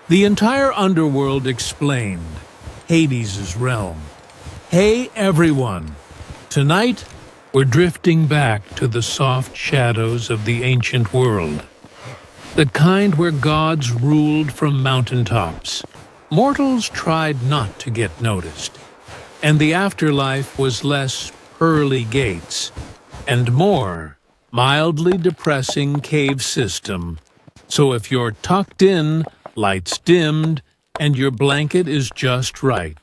The entire underworld explained, Hades' realm. Hey everyone! Tonight, we're drifting back to the soft shadows of the ancient world. The kind where gods ruled from mountaintops. Mortals tried not to get noticed. And the afterlife was less pearly gates and more mildly depressing cave system. So if you're tucked in, lights dimmed, and your blanket is just right,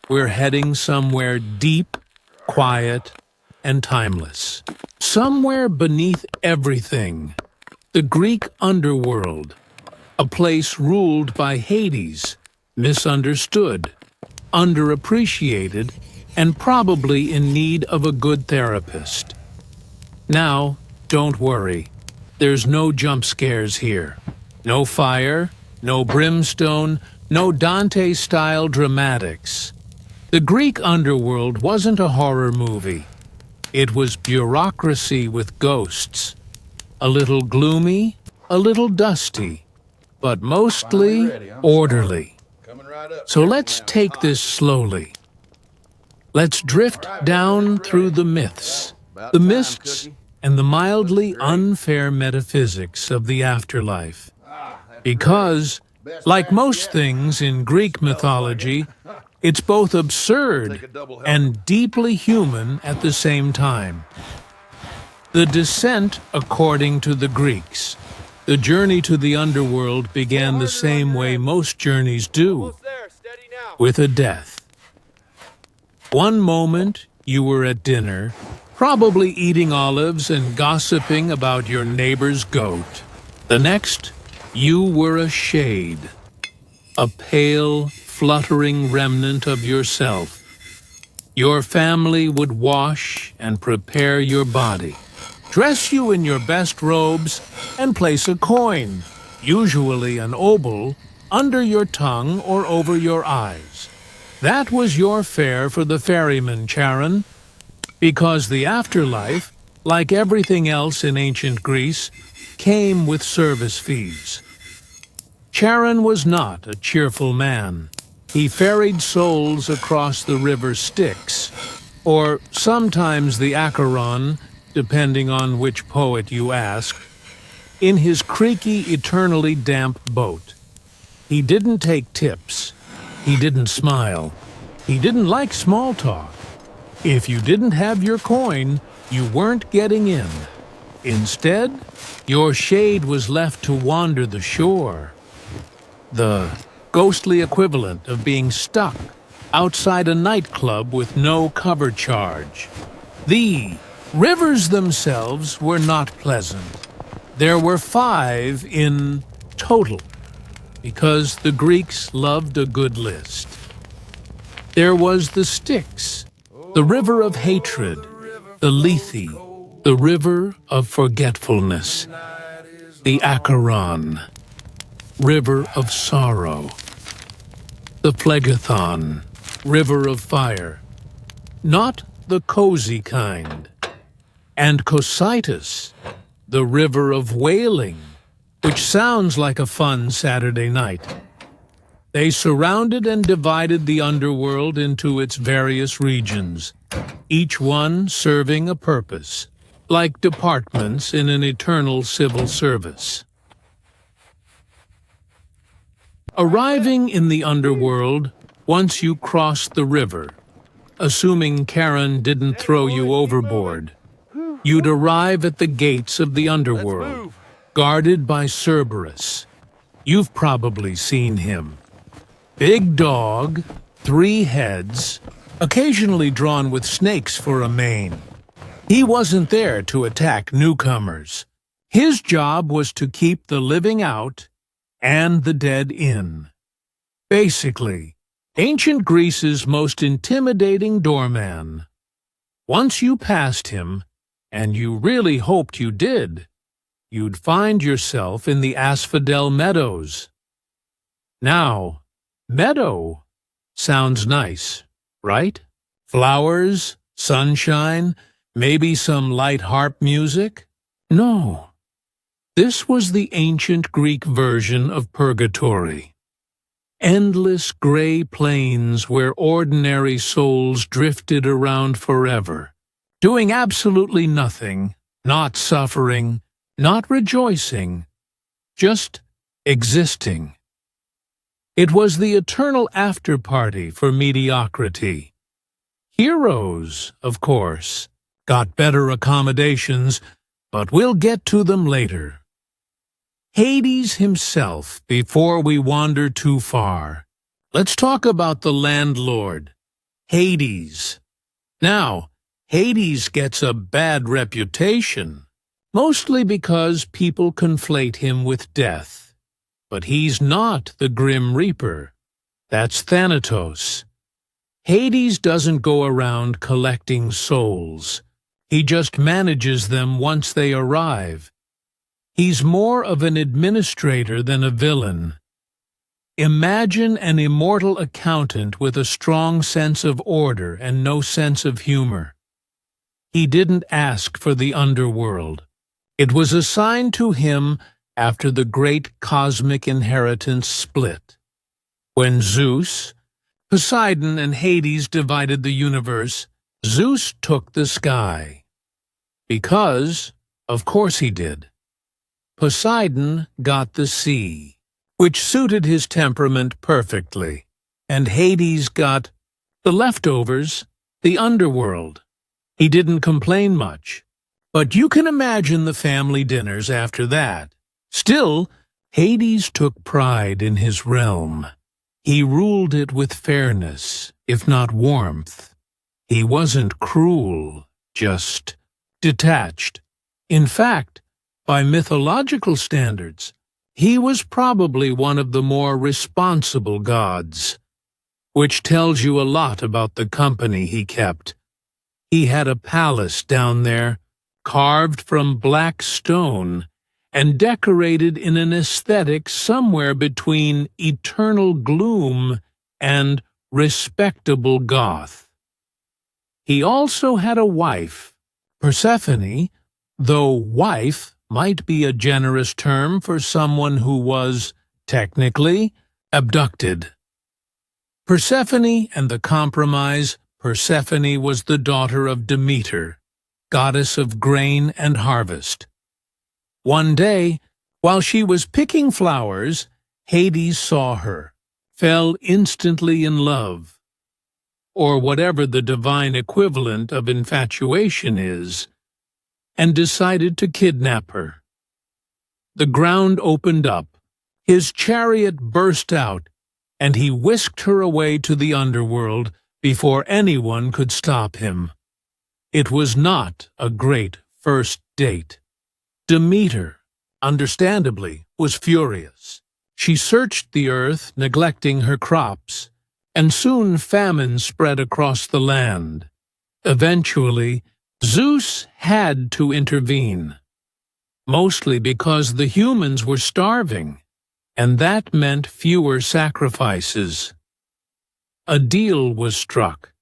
we're heading somewhere deep, quiet, and timeless. Somewhere beneath everything, the Greek underworld, a place ruled by Hades, misunderstood, underappreciated, and probably in need of a good therapist. Now, don't worry. There's no jump scares here. No fire, no brimstone, no Dante-style dramatics. The Greek underworld wasn't a horror movie. It was bureaucracy with ghosts. A little gloomy, a little dusty, but mostly orderly. So let's take this slowly. Let's drift down through the myths, the mists, and the mildly unfair metaphysics of the afterlife. Because, like most things in Greek mythology, it's both absurd and deeply human at the same time. The descent, according to the Greeks, the journey to the underworld began the same way most journeys do, with a death. One moment you were at dinner, probably eating olives and gossiping about your neighbor's goat. The next, you were a shade, a pale, fluttering remnant of yourself. Your family would wash and prepare your body, dress you in your best robes, and place a coin, usually an obol, under your tongue or over your eyes. That was your fare for the ferryman, Charon, because the afterlife, like everything else in ancient Greece, came with service fees. Charon was not a cheerful man. He ferried souls across the river Styx, or sometimes the Acheron, depending on which poet you ask, in his creaky, eternally damp boat. He didn't take tips. He didn't smile. He didn't like small talk. If you didn't have your coin, you weren't getting in. Instead, your shade was left to wander the shore. The ghostly equivalent of being stuck outside a nightclub with no cover charge. The rivers themselves were not pleasant. There were 5 in total, because the Greeks loved a good list. There was the Styx, the river of hatred, the Lethe, the river of forgetfulness, the Acheron, river of sorrow, the Phlegethon, river of fire, not the cozy kind, and Cocytus, the river of wailing, which sounds like a fun Saturday night. They surrounded and divided the underworld into its various regions, each one serving a purpose, like departments in an eternal civil service. Arriving in the underworld, once you crossed the river, assuming Charon didn't throw you overboard, you'd arrive at the gates of the underworld, guarded by Cerberus. You've probably seen him. Big dog, 3 heads, occasionally drawn with snakes for a mane. He wasn't there to attack newcomers. His job was to keep the living out and the dead in. Basically, ancient Greece's most intimidating doorman. Once you passed him, and you really hoped you did, you'd find yourself in the Asphodel Meadows. Now, meadow sounds nice, right? Flowers, sunshine, maybe some light harp music? No. This was the ancient Greek version of purgatory. endless gray plains where ordinary souls drifted around forever, doing absolutely nothing, not suffering, not rejoicing, just existing. It was the eternal after-party for mediocrity. Heroes, of course, got better accommodations, but we'll get to them later. Hades himself, before we wander too far. Let's talk about the landlord, Hades. Now, Hades gets a bad reputation, mostly because people conflate him with death. But he's not the Grim Reaper. That's Thanatos. Hades doesn't go around collecting souls. He just manages them once they arrive. He's more of an administrator than a villain. Imagine an immortal accountant with a strong sense of order and no sense of humor. He didn't ask for the underworld. It was assigned to him after the great cosmic inheritance split. When Zeus, Poseidon, and Hades divided the universe, Zeus took the sky. Because, of course he did. Poseidon got the sea, which suited his temperament perfectly, and Hades got the leftovers, the underworld. He didn't complain much, but you can imagine the family dinners after that. Still, Hades took pride in his realm. He ruled it with fairness, if not warmth. He wasn't cruel, just detached. In fact, by mythological standards, he was probably one of the more responsible gods, which tells you a lot about the company he kept. He had a palace down there, carved from black stone, and decorated in an aesthetic somewhere between eternal gloom and respectable goth. He also had a wife, Persephone, though wife might be a generous term for someone who was, technically, abducted. Persephone and the compromise. Persephone was the daughter of Demeter, goddess of grain and harvest. One day, while she was picking flowers, Hades saw her, fell instantly in love, or whatever the divine equivalent of infatuation is, and decided to kidnap her. The ground opened up, his chariot burst out, and he whisked her away to the underworld before anyone could stop him. It was not a great first date. Demeter, understandably, was furious. She searched the earth, neglecting her crops, and soon famine spread across the land. Eventually, Zeus had to intervene, mostly because the humans were starving, and that meant fewer sacrifices. A deal was struck.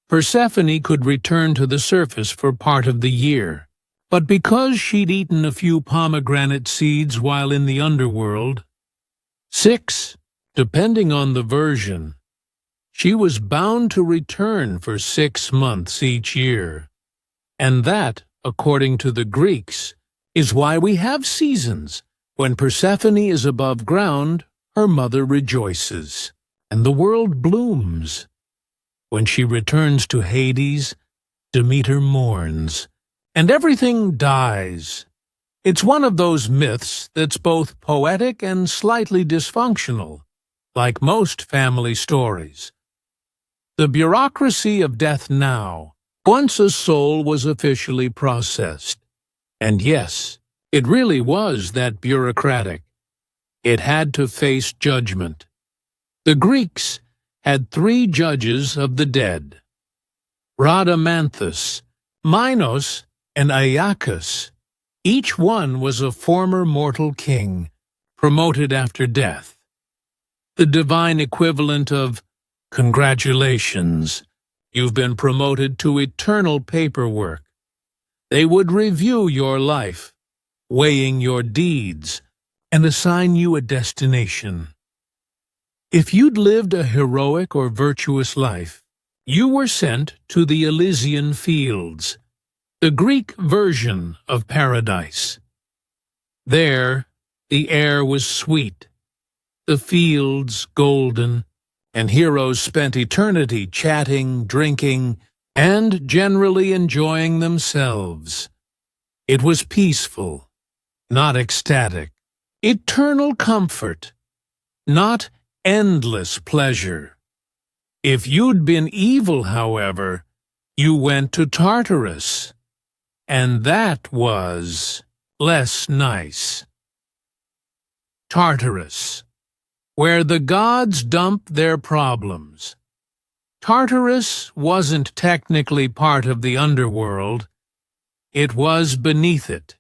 Persephone could return to the surface for part of the year, but because she'd eaten a few pomegranate seeds while in the underworld, 6, depending on the version, she was bound to return for 6 months each year. And that, according to the Greeks, is why we have seasons. When Persephone is above ground, her mother rejoices, and the world blooms. When she returns to Hades, Demeter mourns, and everything dies. It's one of those myths that's both poetic and slightly dysfunctional, like most family stories. The bureaucracy of death now. Once a soul was officially processed. And yes, it really was that bureaucratic. It had to face judgment. The Greeks had 3 judges of the dead: Rhadamanthus, Minos, and Aeacus. Each one was a former mortal king, promoted after death. The divine equivalent of, "Congratulations, you've been promoted to eternal paperwork." They would review your life, weighing your deeds, and assign you a destination. If you'd lived a heroic or virtuous life, you were sent to the Elysian fields, the Greek version of paradise. There, the air was sweet, the fields golden, and heroes spent eternity chatting, drinking, and generally enjoying themselves. It was peaceful, not ecstatic, eternal comfort, not endless pleasure. If you'd been evil, however, you went to Tartarus, and that was less nice. Tartarus, where the gods dump their problems. Tartarus wasn't technically part of the underworld. It was beneath it.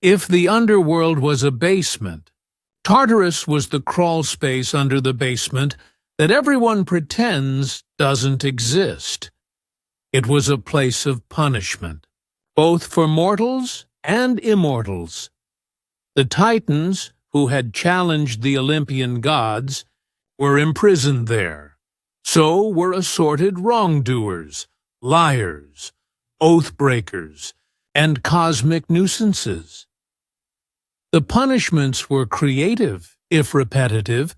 If the underworld was a basement, Tartarus was the crawl space under the basement that everyone pretends doesn't exist. It was a place of punishment, both for mortals and immortals. The Titans, who had challenged the Olympian gods, were imprisoned there. So were assorted wrongdoers, liars, oath-breakers, and cosmic nuisances. The punishments were creative, if repetitive.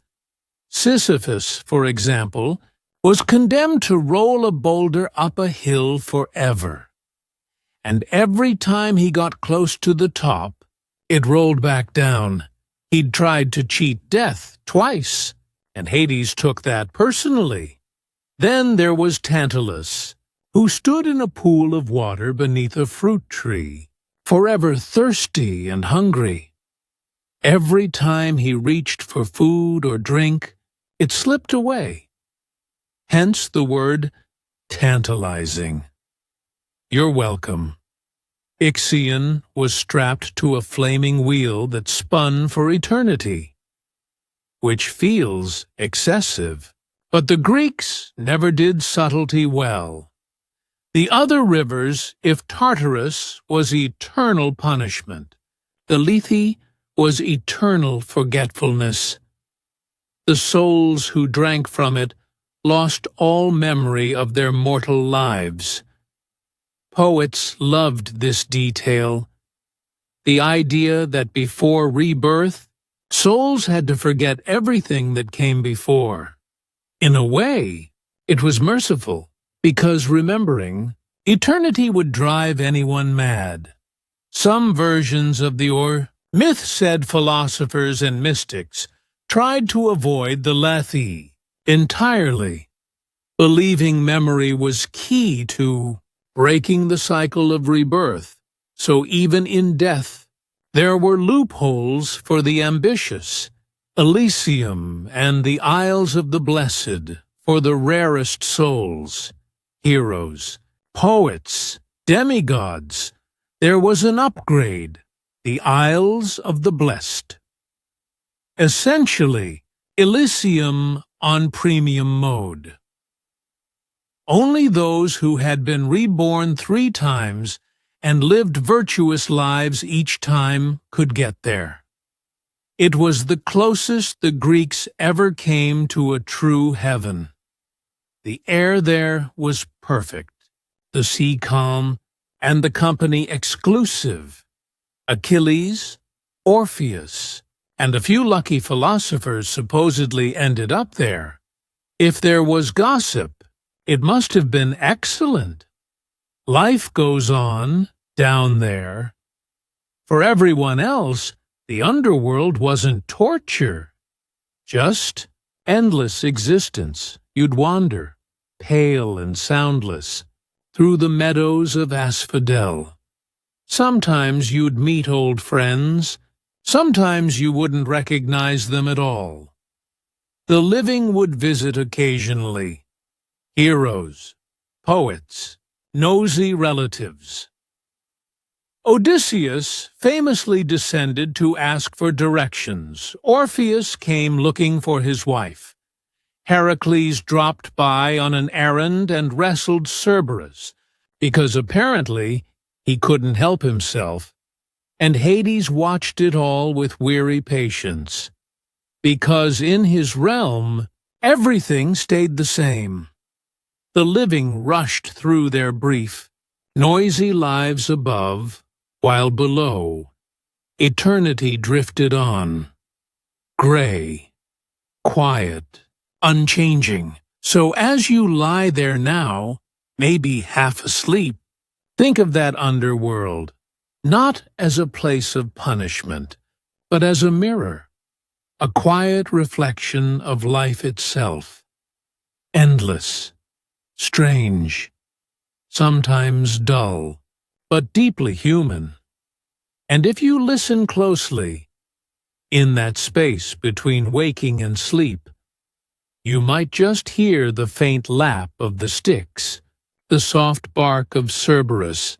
Sisyphus, for example, was condemned to roll a boulder up a hill forever. And every time he got close to the top, it rolled back down. He'd tried to cheat death twice, and Hades took that personally. Then there was Tantalus, who stood in a pool of water beneath a fruit tree, forever thirsty and hungry. Every time he reached for food or drink, it slipped away. Hence the word tantalizing. You're welcome. Ixion was strapped to a flaming wheel that spun for eternity, which feels excessive. But the Greeks never did subtlety well. The other rivers, if Tartarus was eternal punishment, the Lethe was eternal forgetfulness. The souls who drank from it lost all memory of their mortal lives. Poets loved this detail, the idea that before rebirth, souls had to forget everything that came before. In a way, it was merciful, because remembering, eternity would drive anyone mad. Some versions of the myth-said philosophers and mystics tried to avoid the Lethe entirely, believing memory was key to breaking the cycle of rebirth, so even in death there were loopholes for the ambitious, Elysium and the Isles of the Blessed for the rarest souls, heroes, poets, demigods. There was an upgrade, the Isles of the Blessed. Essentially, Elysium on premium mode. Only those who had been reborn 3 times and lived virtuous lives each time could get there. It was the closest the Greeks ever came to a true heaven. The air there was perfect, the sea calm, and the company exclusive. Achilles, Orpheus, and a few lucky philosophers supposedly ended up there. If there was gossip, it must have been excellent. Life goes on down there. For everyone else, the underworld wasn't torture, just endless existence. You'd wander, pale and soundless, through the meadows of asphodel. Sometimes you'd meet old friends, sometimes you wouldn't recognize them at all. The living would visit occasionally. Heroes, poets, nosy relatives. Odysseus famously descended to ask for directions. Orpheus came looking for his wife. Heracles dropped by on an errand and wrestled Cerberus, because apparently he couldn't help himself, and Hades watched it all with weary patience. because in his realm everything stayed the same. The living rushed through their brief, noisy lives above, while below, eternity drifted on, gray, quiet, unchanging. So as you lie there now, maybe half asleep, think of that underworld, not as a place of punishment, but as a mirror, a quiet reflection of life itself, endless, strange, sometimes dull, but deeply human. And if you listen closely, in that space between waking and sleep, you might just hear the faint lap of the Styx, the soft bark of Cerberus,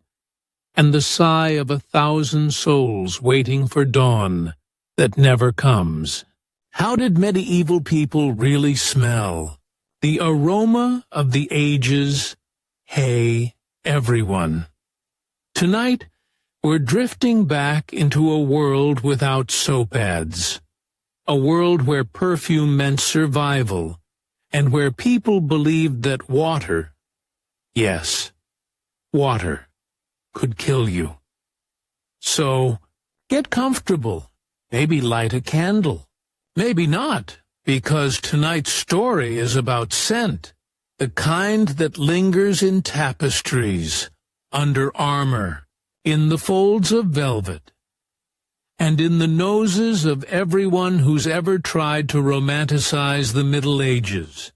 and the sigh of 1,000 souls waiting for dawn that never comes. How did medieval people really smell? The aroma of the ages. Hey, everyone. Tonight, we're drifting back into a world without soap ads. A world where perfume meant survival, and where people believed that water, yes, water, could kill you. So, get comfortable, maybe light a candle, maybe not, because tonight's story is about scent, the kind that lingers in tapestries, under armor, in the folds of velvet, and in the noses of everyone who's ever tried to romanticize the Middle Ages.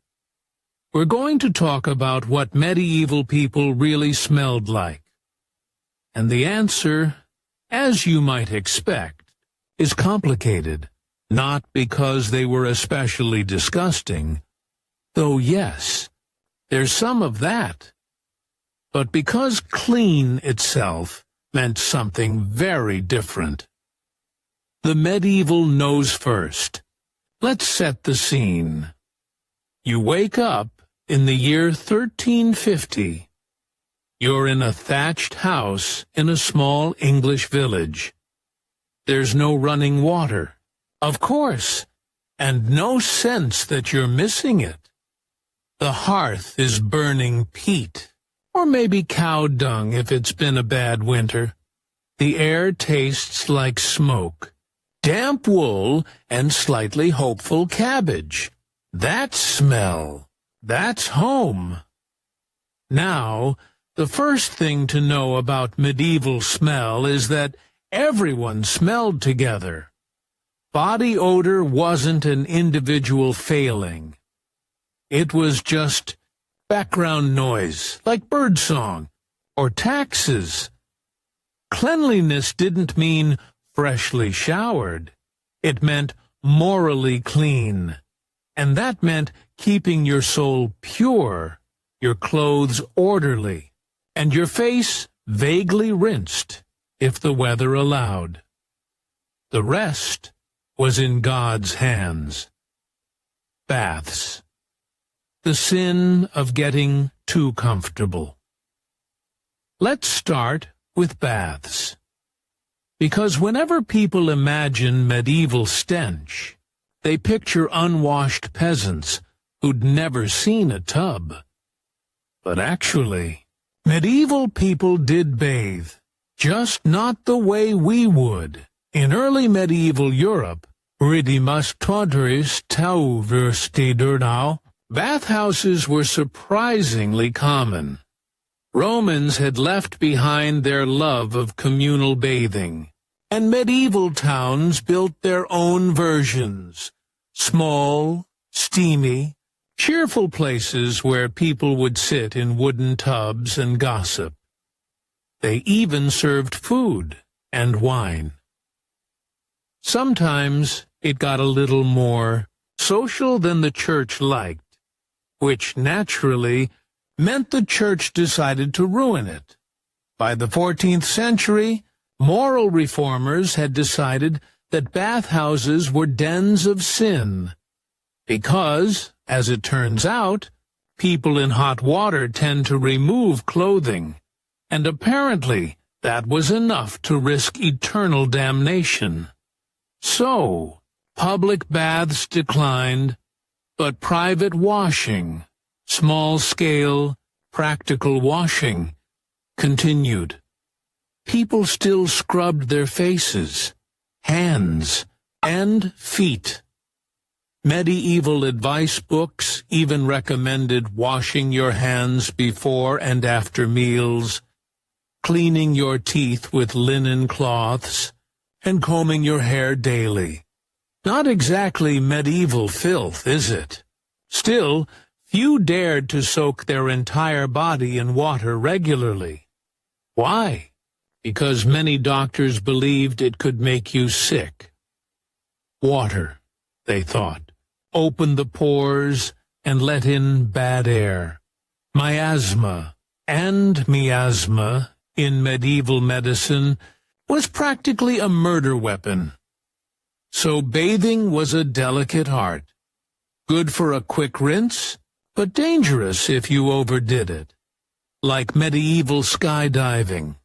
We're going to talk about what medieval people really smelled like. And the answer, as you might expect, is complicated, not because they were especially disgusting, though yes, there's some of that, but because clean itself meant something very different. The medieval knows first. Let's set the scene. You wake up in the year 1350. You're in a thatched house in a small English village. There's no running water, of course, and no sense that you're missing it. The hearth is burning peat, or maybe cow dung if it's been a bad winter. The air tastes like smoke, damp wool, and slightly hopeful cabbage. That smell, that's home. Now, the first thing to know about medieval smell is that everyone smelled together. Body odor wasn't an individual failing. It was just background noise, like birdsong, or taxes. Cleanliness didn't mean freshly showered. It meant morally clean. And that meant keeping your soul pure, your clothes orderly, and your face vaguely rinsed, if the weather allowed. The rest was in God's hands. Baths. The sin of getting too comfortable. Let's start with baths. Because whenever people imagine medieval stench, they picture unwashed peasants who'd never seen a tub. But actually, medieval people did bathe, just not the way we would. In early medieval Europe, bathhouses were surprisingly common. Romans had left behind their love of communal bathing, and medieval towns built their own versions, small, steamy, cheerful places where people would sit in wooden tubs and gossip. They even served food and wine. Sometimes it got a little more social than the church liked, which naturally meant the church decided to ruin it. By the 14th century, moral reformers had decided that bathhouses were dens of sin, because, as it turns out, people in hot water tend to remove clothing, and apparently that was enough to risk eternal damnation. So, Public baths declined, but private washing, small-scale, practical washing, continued. People still scrubbed their faces, hands, and feet. Medieval advice books even recommended washing your hands before and after meals, cleaning your teeth with linen cloths, and combing your hair daily. Not exactly medieval filth, is it? Still, few dared to soak their entire body in water regularly. Why? Because many doctors believed it could make you sick. Water, they thought, opened the pores and let in bad air. Miasma and miasma in medieval medicine was practically a murder weapon. So bathing was a delicate art, good for a quick rinse, but dangerous if you overdid it, like medieval skydiving.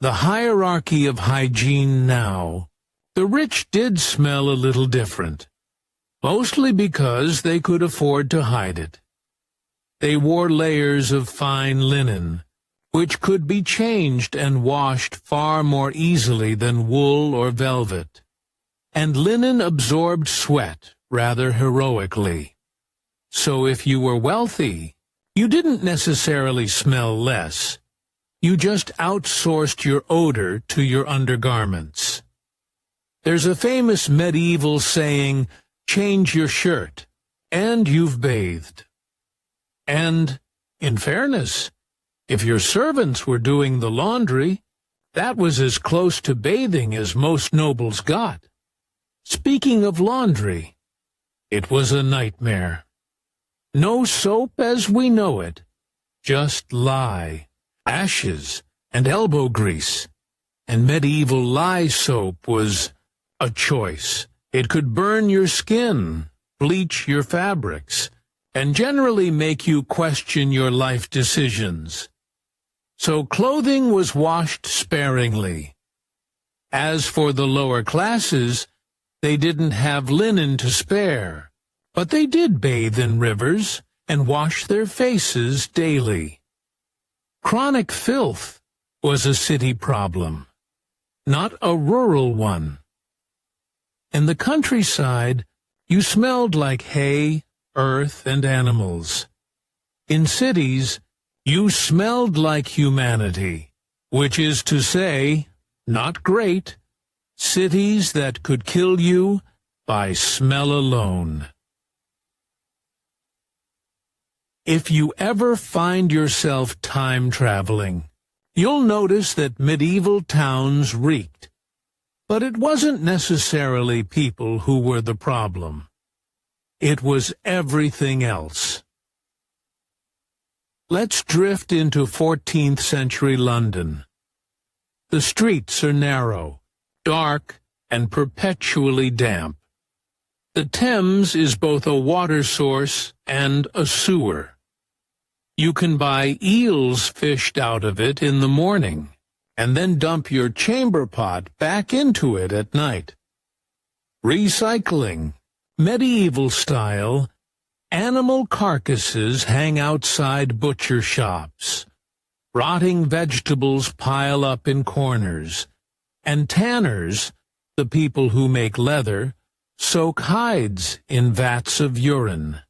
The hierarchy of hygiene now, the rich did smell a little different, mostly because they could afford to hide it. They wore layers of fine linen, which could be changed and washed far more easily than wool or velvet, and linen absorbed sweat rather heroically. So if you were wealthy, you didn't necessarily smell less. You just outsourced your odor to your undergarments. There's a famous medieval saying, "Change your shirt, and you've bathed." And, in fairness, if your servants were doing the laundry, that was as close to bathing as most nobles got. Speaking of laundry, it was a nightmare. No soap as we know it, just lye, ashes, and elbow grease. And medieval lye soap was a choice. It could burn your skin, bleach your fabrics, and generally make you question your life decisions. So clothing was washed sparingly. As for the lower classes, they didn't have linen to spare, but they did bathe in rivers and wash their faces daily. Chronic filth was a city problem, not a rural one. In the countryside, you smelled like hay, earth, and animals. In cities, you smelled like humanity, which is to say, not great, cities that could kill you by smell alone. If you ever find yourself time-traveling, you'll notice that medieval towns reeked. But it wasn't necessarily people who were the problem. It was everything else. Let's drift into 14th century London. The streets are narrow, dark, and perpetually damp. The Thames is both a water source and a sewer. You can buy eels fished out of it in the morning, and then dump your chamber pot back into it at night. Recycling, medieval style, animal carcasses hang outside butcher shops. Rotting vegetables pile up in corners, and tanners, the people who make leather, soak hides in vats of urine.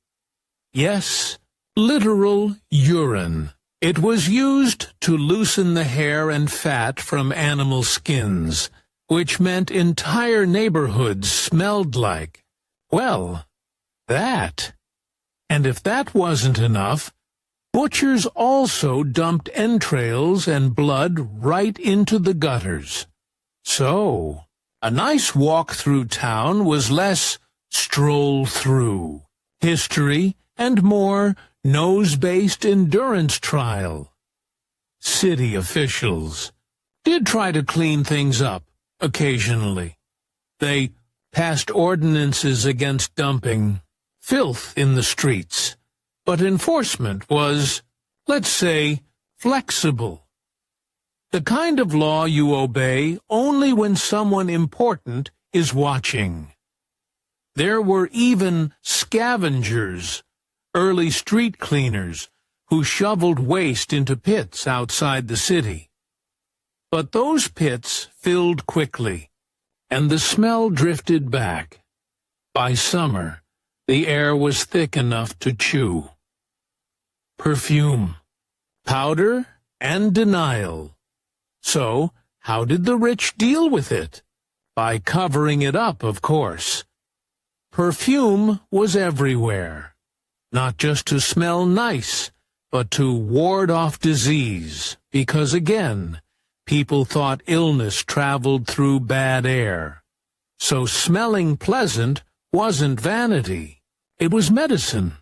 Yes, literal urine. It was used to loosen the hair and fat from animal skins, which meant entire neighborhoods smelled like, well, that. And if that wasn't enough, butchers also dumped entrails and blood right into the gutters. So, a nice walk through town was less stroll through, history, and more nose-based endurance trial. City officials did try to clean things up occasionally. They passed ordinances against dumping filth in the streets, but enforcement was, let's say, flexible. The kind of law you obey only when someone important is watching. There were even scavengers, early street cleaners, who shoveled waste into pits outside the city. But those pits filled quickly, and the smell drifted back. By summer, the air was thick enough to chew. Perfume, powder, and denial. So, how did the rich deal with it? By covering it up, of course. Perfume was everywhere, not just to smell nice, but to ward off disease, because again, people thought illness traveled through bad air. So smelling pleasant wasn't vanity, it was medicine.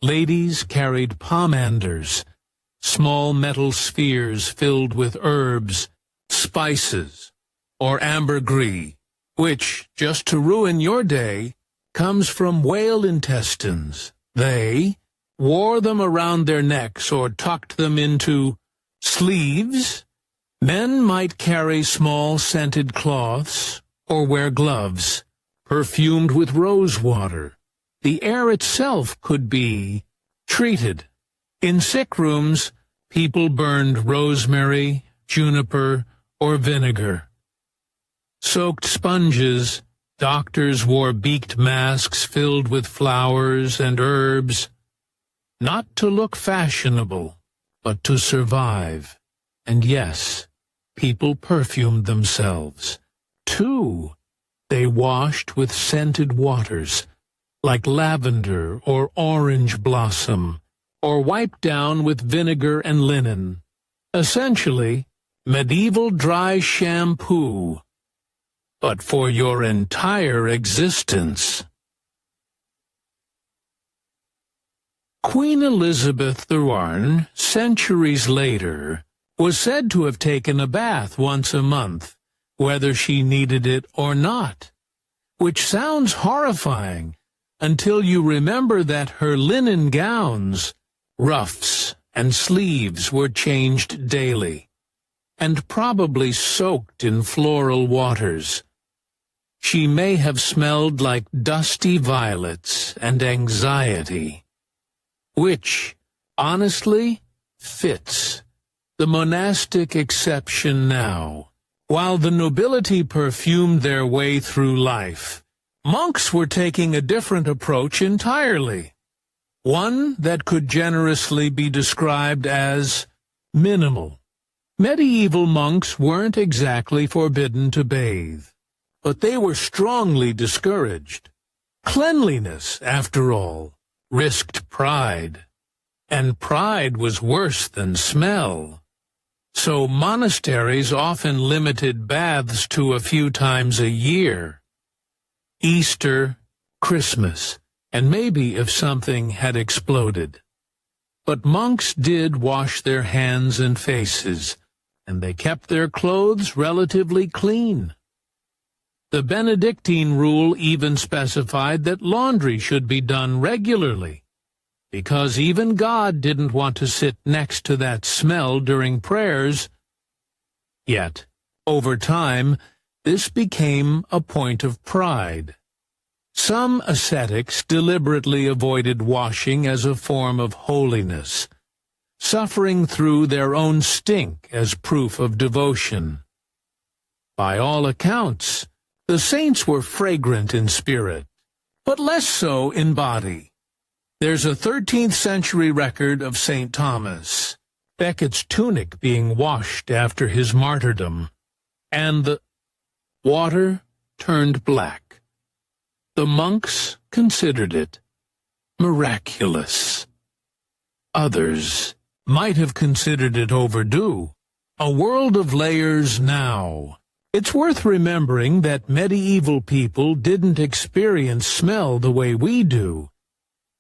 Ladies carried pomanders, small metal spheres filled with herbs, spices, or ambergris, which, just to ruin your day, comes from whale intestines. They wore them around their necks or tucked them into sleeves. Men might carry small scented cloths or wear gloves, perfumed with rose water. The air itself could be treated. In sick rooms, people burned rosemary, juniper, or vinegar. Soaked sponges, doctors wore beaked masks filled with flowers and herbs, not to look fashionable, but to survive. And yes, people perfumed themselves, too. They washed with scented waters, like lavender or orange blossom, or wiped down with vinegar and linen. Essentially, medieval dry shampoo, but for your entire existence. Queen Elizabeth II, centuries later, was said to have taken a bath once a month, whether she needed it or not, which sounds horrifying until you remember that her linen gowns, ruffs, and sleeves were changed daily, and probably soaked in floral waters. She may have smelled like dusty violets and anxiety, which, honestly, fits the monastic exception now. While the nobility perfumed their way through life, monks were taking a different approach entirely, one that could generously be described as minimal. Medieval monks weren't exactly forbidden to bathe, but they were strongly discouraged. Cleanliness, after all, risked pride, and pride was worse than smell. So monasteries often limited baths to a few times a year. Easter, Christmas, and maybe if something had exploded. But monks did wash their hands and faces, and they kept their clothes relatively clean. The Benedictine rule even specified that laundry should be done regularly, because even God didn't want to sit next to that smell during prayers. Yet, over time, this became a point of pride. Some ascetics deliberately avoided washing as a form of holiness, suffering through their own stink as proof of devotion. By all accounts, the saints were fragrant in spirit, but less so in body. There's a 13th century record of St. Thomas, Becket's tunic being washed after his martyrdom, and the water turned black. The monks considered it miraculous. Others might have considered it overdue. A world of layers now. It's worth remembering that medieval people didn't experience smell the way we do.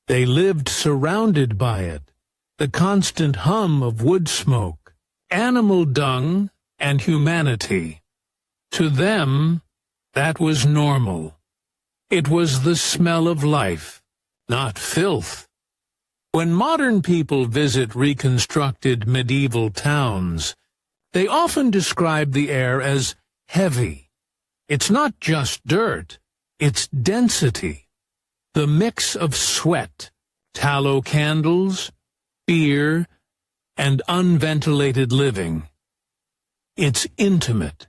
They lived surrounded by it, the constant hum of wood smoke, animal dung, and humanity. To them, that was normal. It was the smell of life, not filth. When modern people visit reconstructed medieval towns, They often describe the air as heavy. It's not just dirt, it's density. The mix of sweat, tallow candles, beer, and unventilated living. It's intimate.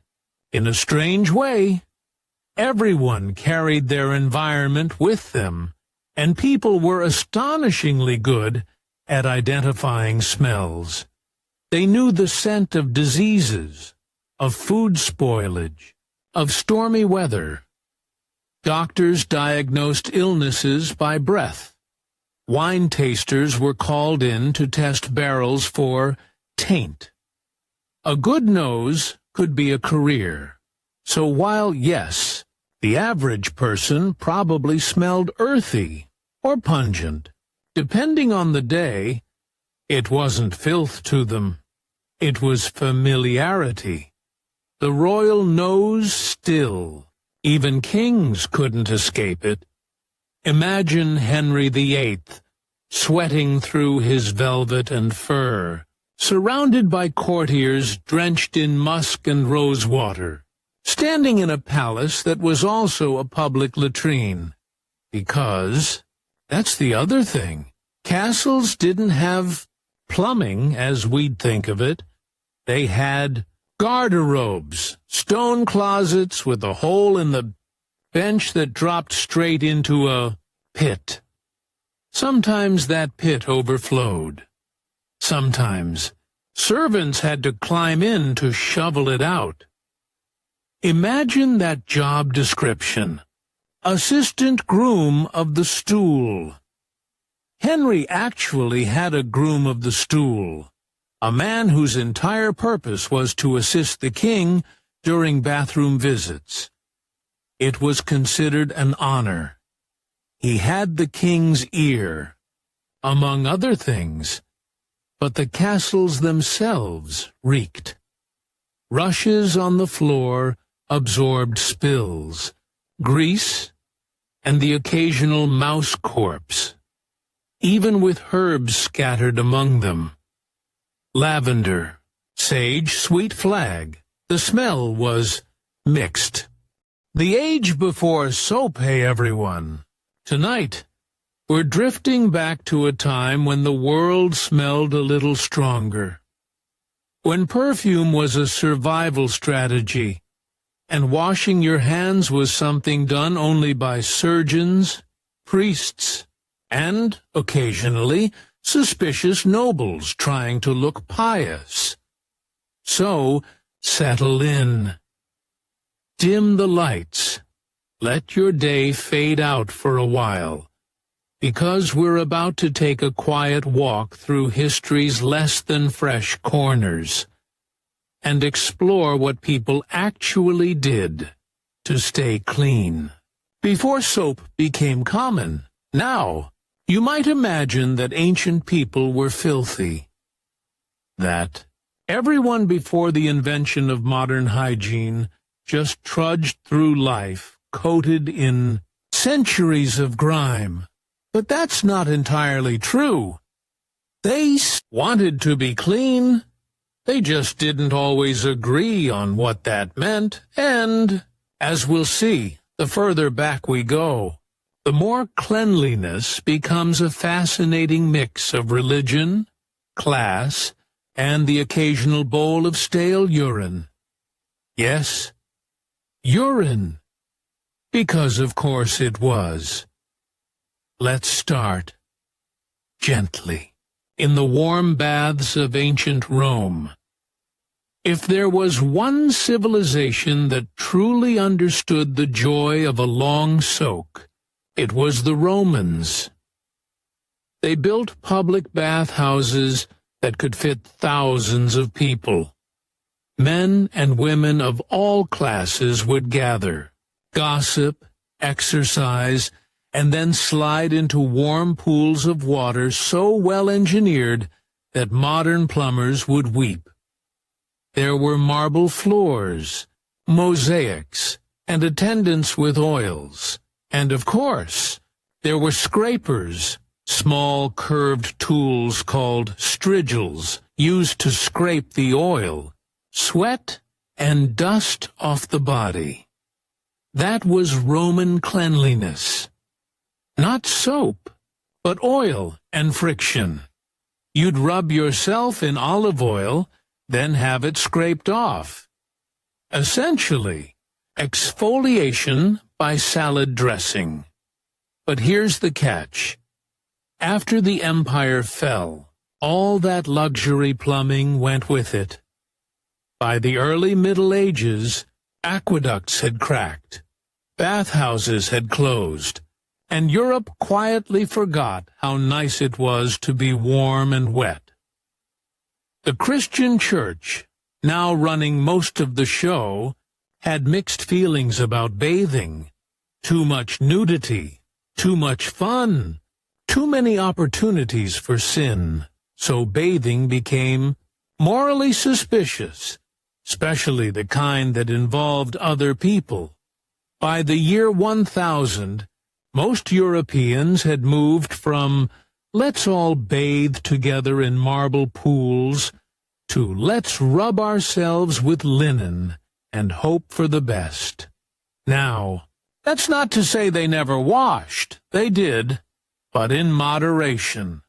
In a strange way, everyone carried their environment with them, and people were astonishingly good at identifying smells. They knew the scent of diseases, of food spoilage, of stormy weather. Doctors diagnosed illnesses by breath. Wine tasters were called in to test barrels for taint. A good nose could be a career. So while, yes, the average person probably smelled earthy or pungent, depending on the day, it wasn't filth to them. It was familiarity. The royal nose still. Even kings couldn't escape it. Imagine Henry VIII, sweating through his velvet and fur, surrounded by courtiers drenched in musk and rosewater, standing in a palace that was also a public latrine. Because, that's the other thing, castles didn't have plumbing as we'd think of it. They had garderobes, stone closets with a hole in the bench that dropped straight into a pit. Sometimes that pit overflowed. Sometimes servants had to climb in to shovel it out. Imagine that job description. Assistant groom of the stool. Henry actually had a groom of the stool, a man whose entire purpose was to assist the king during bathroom visits. It was considered an honor. He had the king's ear, among other things, but the castles themselves reeked. Rushes on the floor absorbed spills, grease, and the occasional mouse corpse, even with herbs scattered among them. Lavender, sage, sweet flag. The smell was mixed. The age before soap, hey everyone. Tonight, we're drifting back to a time when the world smelled a little stronger. When perfume was a survival strategy, and washing your hands was something done only by surgeons, priests, and, occasionally, suspicious nobles trying to look pious. So, settle in. Dim the lights. Let your day fade out for a while, because we're about to take a quiet walk through history's less-than-fresh corners and explore what people actually did to stay clean. Before soap became common, now, you might imagine that ancient people were filthy. That everyone before the invention of modern hygiene just trudged through life coated in centuries of grime. But that's not entirely true. They wanted to be clean. They just didn't always agree on what that meant, and, as we'll see, the further back we go, the more cleanliness becomes a fascinating mix of religion, class, and the occasional bowl of stale urine. Yes, urine. Because of course it was. Let's start, gently, in the warm baths of ancient Rome. If there was one civilization that truly understood the joy of a long soak, it was the Romans. They built public bathhouses that could fit thousands of people. Men and women of all classes would gather, gossip, exercise, and then slide into warm pools of water so well engineered that modern plumbers would weep. There were marble floors, mosaics, and attendants with oils. And of course, there were scrapers, small curved tools called strigils, used to scrape the oil, sweat and dust off the body. That was Roman cleanliness. Not soap, but oil and friction. You'd rub yourself in olive oil, then have it scraped off. Essentially, exfoliation by salad dressing. But here's the catch. After the empire fell, all that luxury plumbing went with it. By the early Middle Ages, aqueducts had cracked, bathhouses had closed, and Europe quietly forgot how nice it was to be warm and wet. The Christian Church, now running most of the show, had mixed feelings about bathing. Too much nudity, too much fun, too many opportunities for sin, so bathing became morally suspicious, especially the kind that involved other people. By the year 1000, most Europeans had moved from "let's all bathe together in marble pools" to "let's rub ourselves with linen and hope for the best." Now, that's not to say they never washed. They did, but in moderation.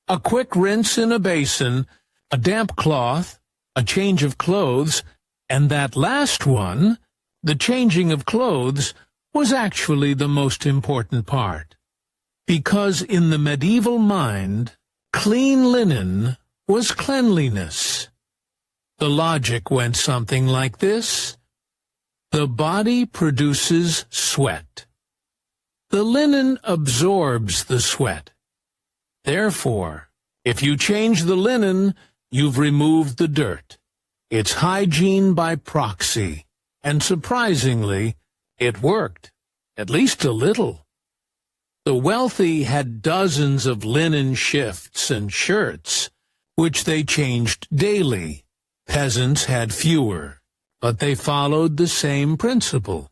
A quick rinse in a basin, a damp cloth, a change of clothes, and that last one, the changing of clothes, was actually the most important part. Because in the medieval mind, clean linen was cleanliness. The logic went something like this. The body produces sweat. The linen absorbs the sweat. Therefore, if you change the linen, you've removed the dirt. It's hygiene by proxy, and surprisingly, it worked, at least a little. The wealthy had dozens of linen shifts and shirts, which they changed daily. Peasants had fewer, but they followed the same principle.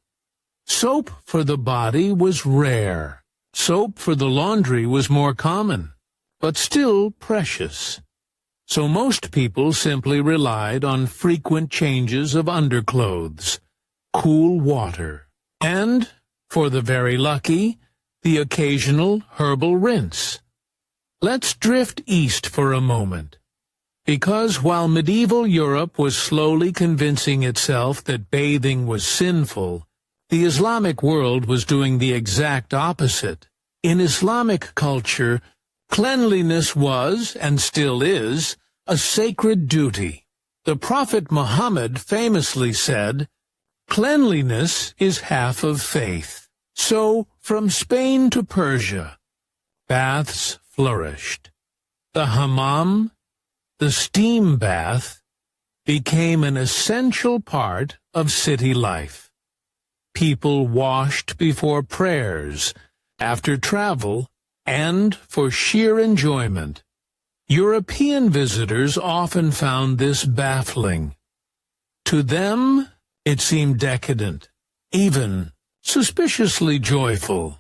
Soap for the body was rare. Soap for the laundry was more common, but still precious. So most people simply relied on frequent changes of underclothes, cool water, and, for the very lucky, the occasional herbal rinse. Let's drift east for a moment. Because while medieval Europe was slowly convincing itself that bathing was sinful, the Islamic world was doing the exact opposite. In Islamic culture, cleanliness was, and still is, a sacred duty. The Prophet Muhammad famously said, "Cleanliness is half of faith." So, from Spain to Persia, baths flourished. The hammam, the steam bath, became an essential part of city life. People washed before prayers, after travel, and for sheer enjoyment. European visitors often found this baffling. To them, it seemed decadent, even suspiciously joyful.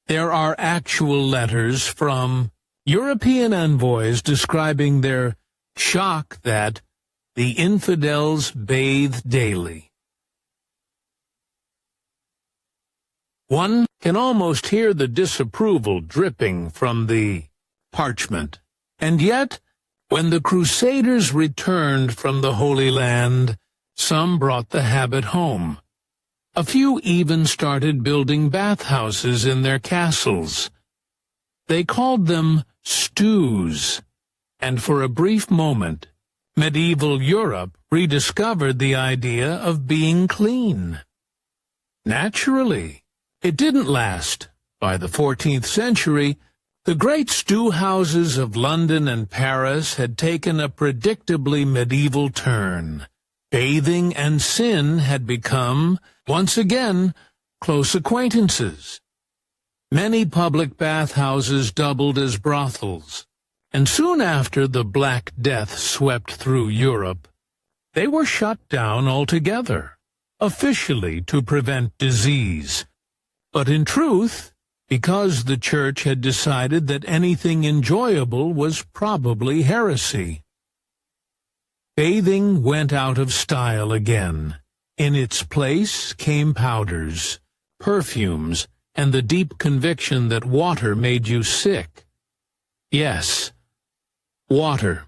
There are actual letters from European envoys describing their shock that the infidels bathe daily. One can almost hear the disapproval dripping from the parchment. And yet, when the Crusaders returned from the Holy Land, some brought the habit home. A few even started building bathhouses in their castles. They called them stews, and for a brief moment, medieval Europe rediscovered the idea of being clean. Naturally, it didn't last. By the 14th century, the great stew houses of London and Paris had taken a predictably medieval turn. Bathing and sin had become, once again, close acquaintances. Many public bathhouses doubled as brothels, and soon after the Black Death swept through Europe, they were shut down altogether, officially to prevent disease. But in truth, because the Church had decided that anything enjoyable was probably heresy. Bathing went out of style again. In its place came powders, perfumes, and the deep conviction that water made you sick. Yes, water.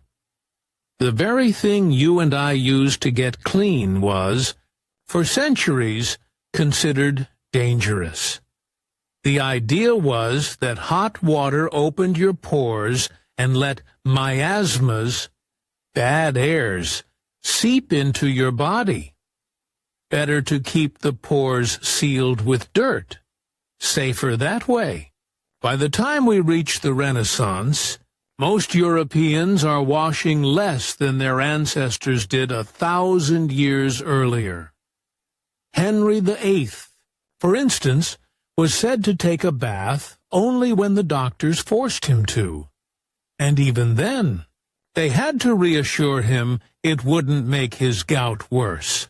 The very thing you and I used to get clean was, for centuries, considered dangerous. The idea was that hot water opened your pores and let miasmas, bad airs, seep into your body. Better to keep the pores sealed with dirt. Safer that way. By the time we reach the Renaissance, most Europeans are washing less than their ancestors did 1,000 years earlier. Henry VIII, for instance, was said to take a bath only when the doctors forced him to. And even then, they had to reassure him it wouldn't make his gout worse.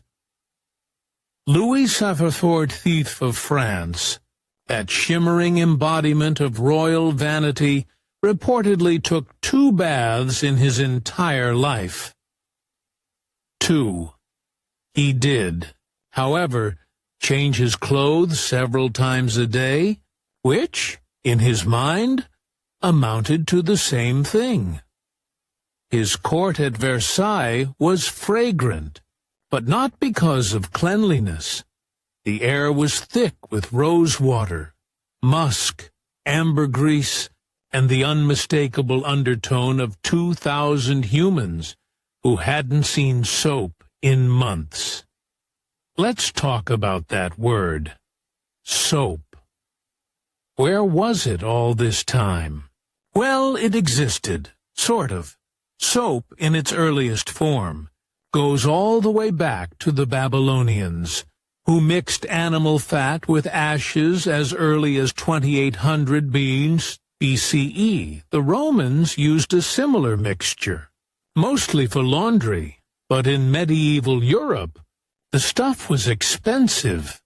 Louis Safford of France, that shimmering embodiment of royal vanity, reportedly took 2 baths in his entire life. 2. He did, however, change his clothes several times a day, which, in his mind, amounted to the same thing. His court at Versailles was fragrant, but not because of cleanliness. The air was thick with rosewater, musk, ambergris, and the unmistakable undertone of 2,000 humans who hadn't seen soap in months. Let's talk about that word, soap. Where was it all this time? Well, it existed, sort of. Soap, in its earliest form, goes all the way back to the Babylonians, who mixed animal fat with ashes as early as 2800 BCE. The Romans used a similar mixture, mostly for laundry, but in medieval Europe, the stuff was expensive.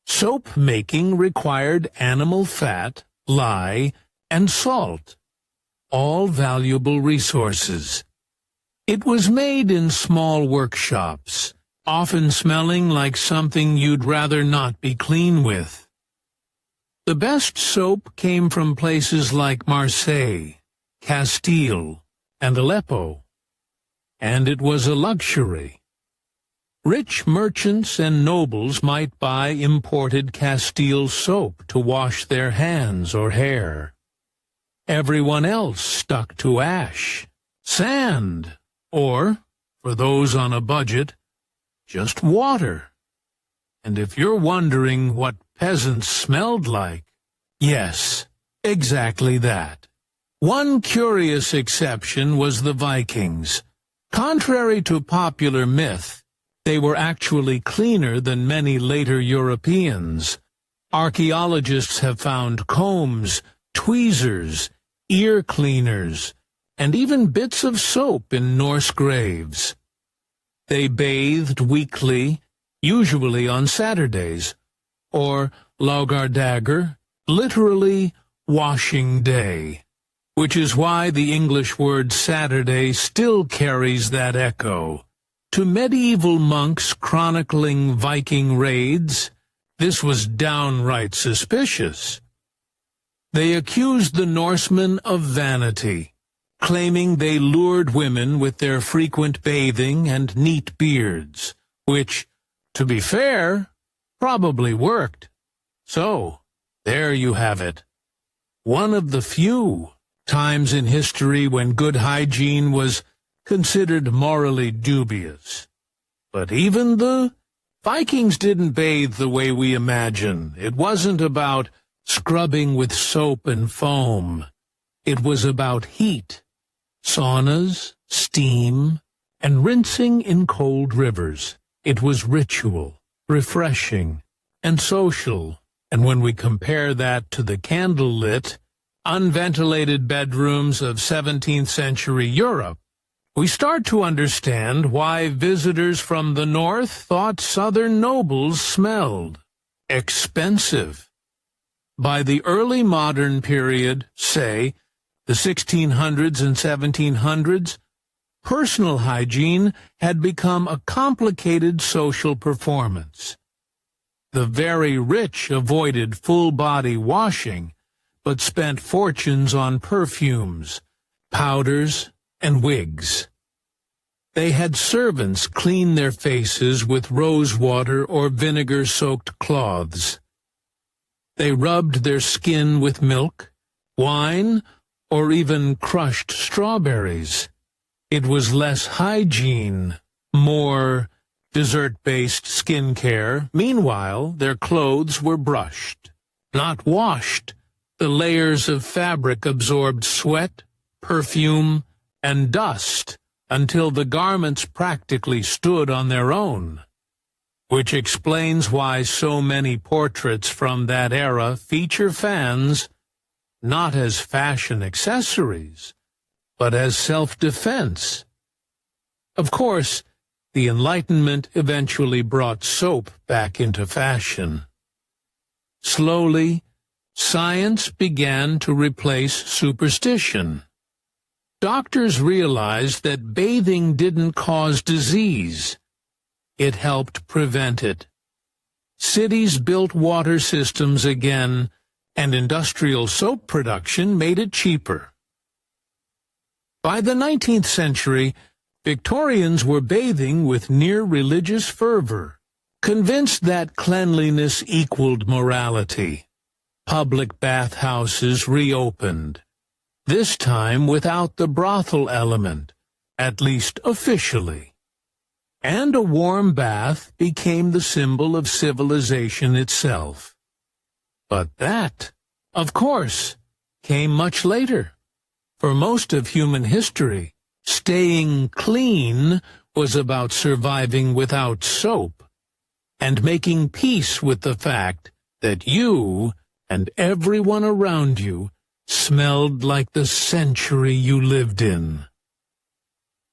Soap making required animal fat, lye, and salt, all valuable resources. It was made in small workshops, often smelling like something you'd rather not be clean with. The best soap came from places like Marseille, Castile, and Aleppo, and it was a luxury. Rich merchants and nobles might buy imported Castile soap to wash their hands or hair. Everyone else stuck to ash, sand, or, for those on a budget, just water. And if you're wondering what peasants smelled like, yes, exactly that. One curious exception was the Vikings. Contrary to popular myth, they were actually cleaner than many later Europeans. Archaeologists have found combs, tweezers, ear cleaners, and even bits of soap in Norse graves. They bathed weekly, usually on Saturdays, or Laugardagr, literally washing day, which is why the English word Saturday still carries that echo. To medieval monks chronicling Viking raids, this was downright suspicious. They accused the Norsemen of vanity, claiming they lured women with their frequent bathing and neat beards, which, to be fair, probably worked. So, there you have it. One of the few times in history when good hygiene was considered morally dubious. But even the Vikings didn't bathe the way we imagine. It wasn't about scrubbing with soap and foam. It was about heat, saunas, steam, and rinsing in cold rivers. It was ritual, refreshing, and social. And when we compare that to the candlelit, unventilated bedrooms of 17th century Europe, we start to understand why visitors from the north thought southern nobles smelled expensive. By the early modern period, say, the 1600s and 1700s, personal hygiene had become a complicated social performance. The very rich avoided full-body washing, but spent fortunes on perfumes, powders, and wigs. They had servants clean their faces with rosewater or vinegar-soaked cloths. They rubbed their skin with milk, wine, or even crushed strawberries. It was less hygiene, more dessert-based skincare. Meanwhile, their clothes were brushed, not washed. The layers of fabric absorbed sweat, perfume, and dust until the garments practically stood on their own, which explains why so many portraits from that era feature fans not as fashion accessories, but as self-defense. Of course, the Enlightenment eventually brought soap back into fashion. Slowly, science began to replace superstition. Doctors realized that bathing didn't cause disease. It helped prevent it. Cities built water systems again, and industrial soap production made it cheaper. By the 19th century, Victorians were bathing with near-religious fervor, convinced that cleanliness equaled morality. Public bathhouses reopened, this time without the brothel element, at least officially. And a warm bath became the symbol of civilization itself. But that, of course, came much later. For most of human history, staying clean was about surviving without soap, and making peace with the fact that you and everyone around you smelled like the century you lived in.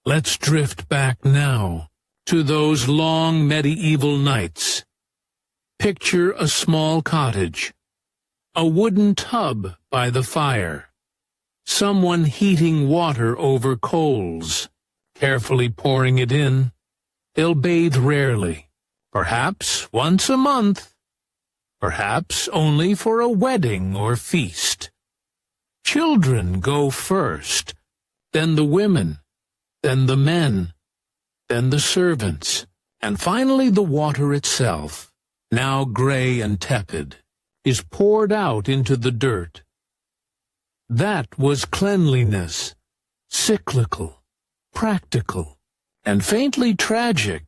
Let's drift back now to those long medieval nights. Picture a small cottage, a wooden tub by the fire, someone heating water over coals, carefully pouring it in. They'll bathe rarely, perhaps once a month, perhaps only for a wedding or feast. Children go first, then the women, then the men, then the servants, and finally the water itself, now gray and tepid, is poured out into the dirt. That was cleanliness, cyclical, practical, and faintly tragic,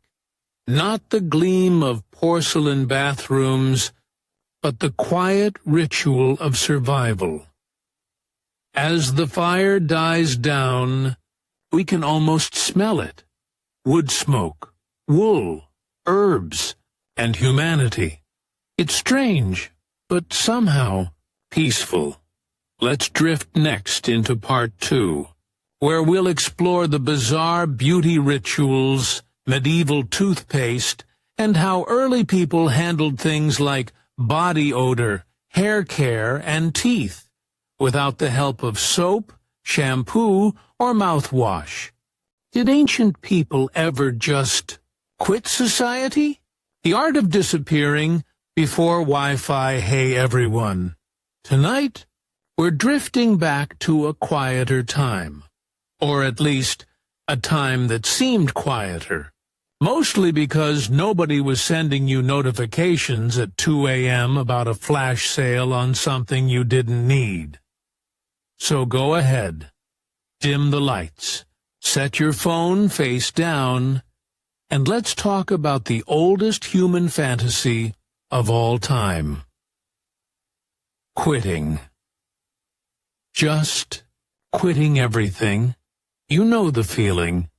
not the gleam of porcelain bathrooms, but the quiet ritual of survival. As the fire dies down, we can almost smell it. Wood smoke, wool, herbs, and humanity. It's strange, but somehow peaceful. Let's drift next into part 2, where we'll explore the bizarre beauty rituals, medieval toothpaste, and how early people handled things like body odor, hair care, and teeth, without the help of soap, shampoo, or mouthwash. Did ancient people ever just quit society? The art of disappearing before Wi-Fi. Hey everyone. Tonight, we're drifting back to a quieter time, or at least a time that seemed quieter, mostly because nobody was sending you notifications at 2 a.m. about a flash sale on something you didn't need. So go ahead, dim the lights, set your phone face down, and let's talk about the oldest human fantasy of all time. Quitting. Just quitting everything. You know the feeling.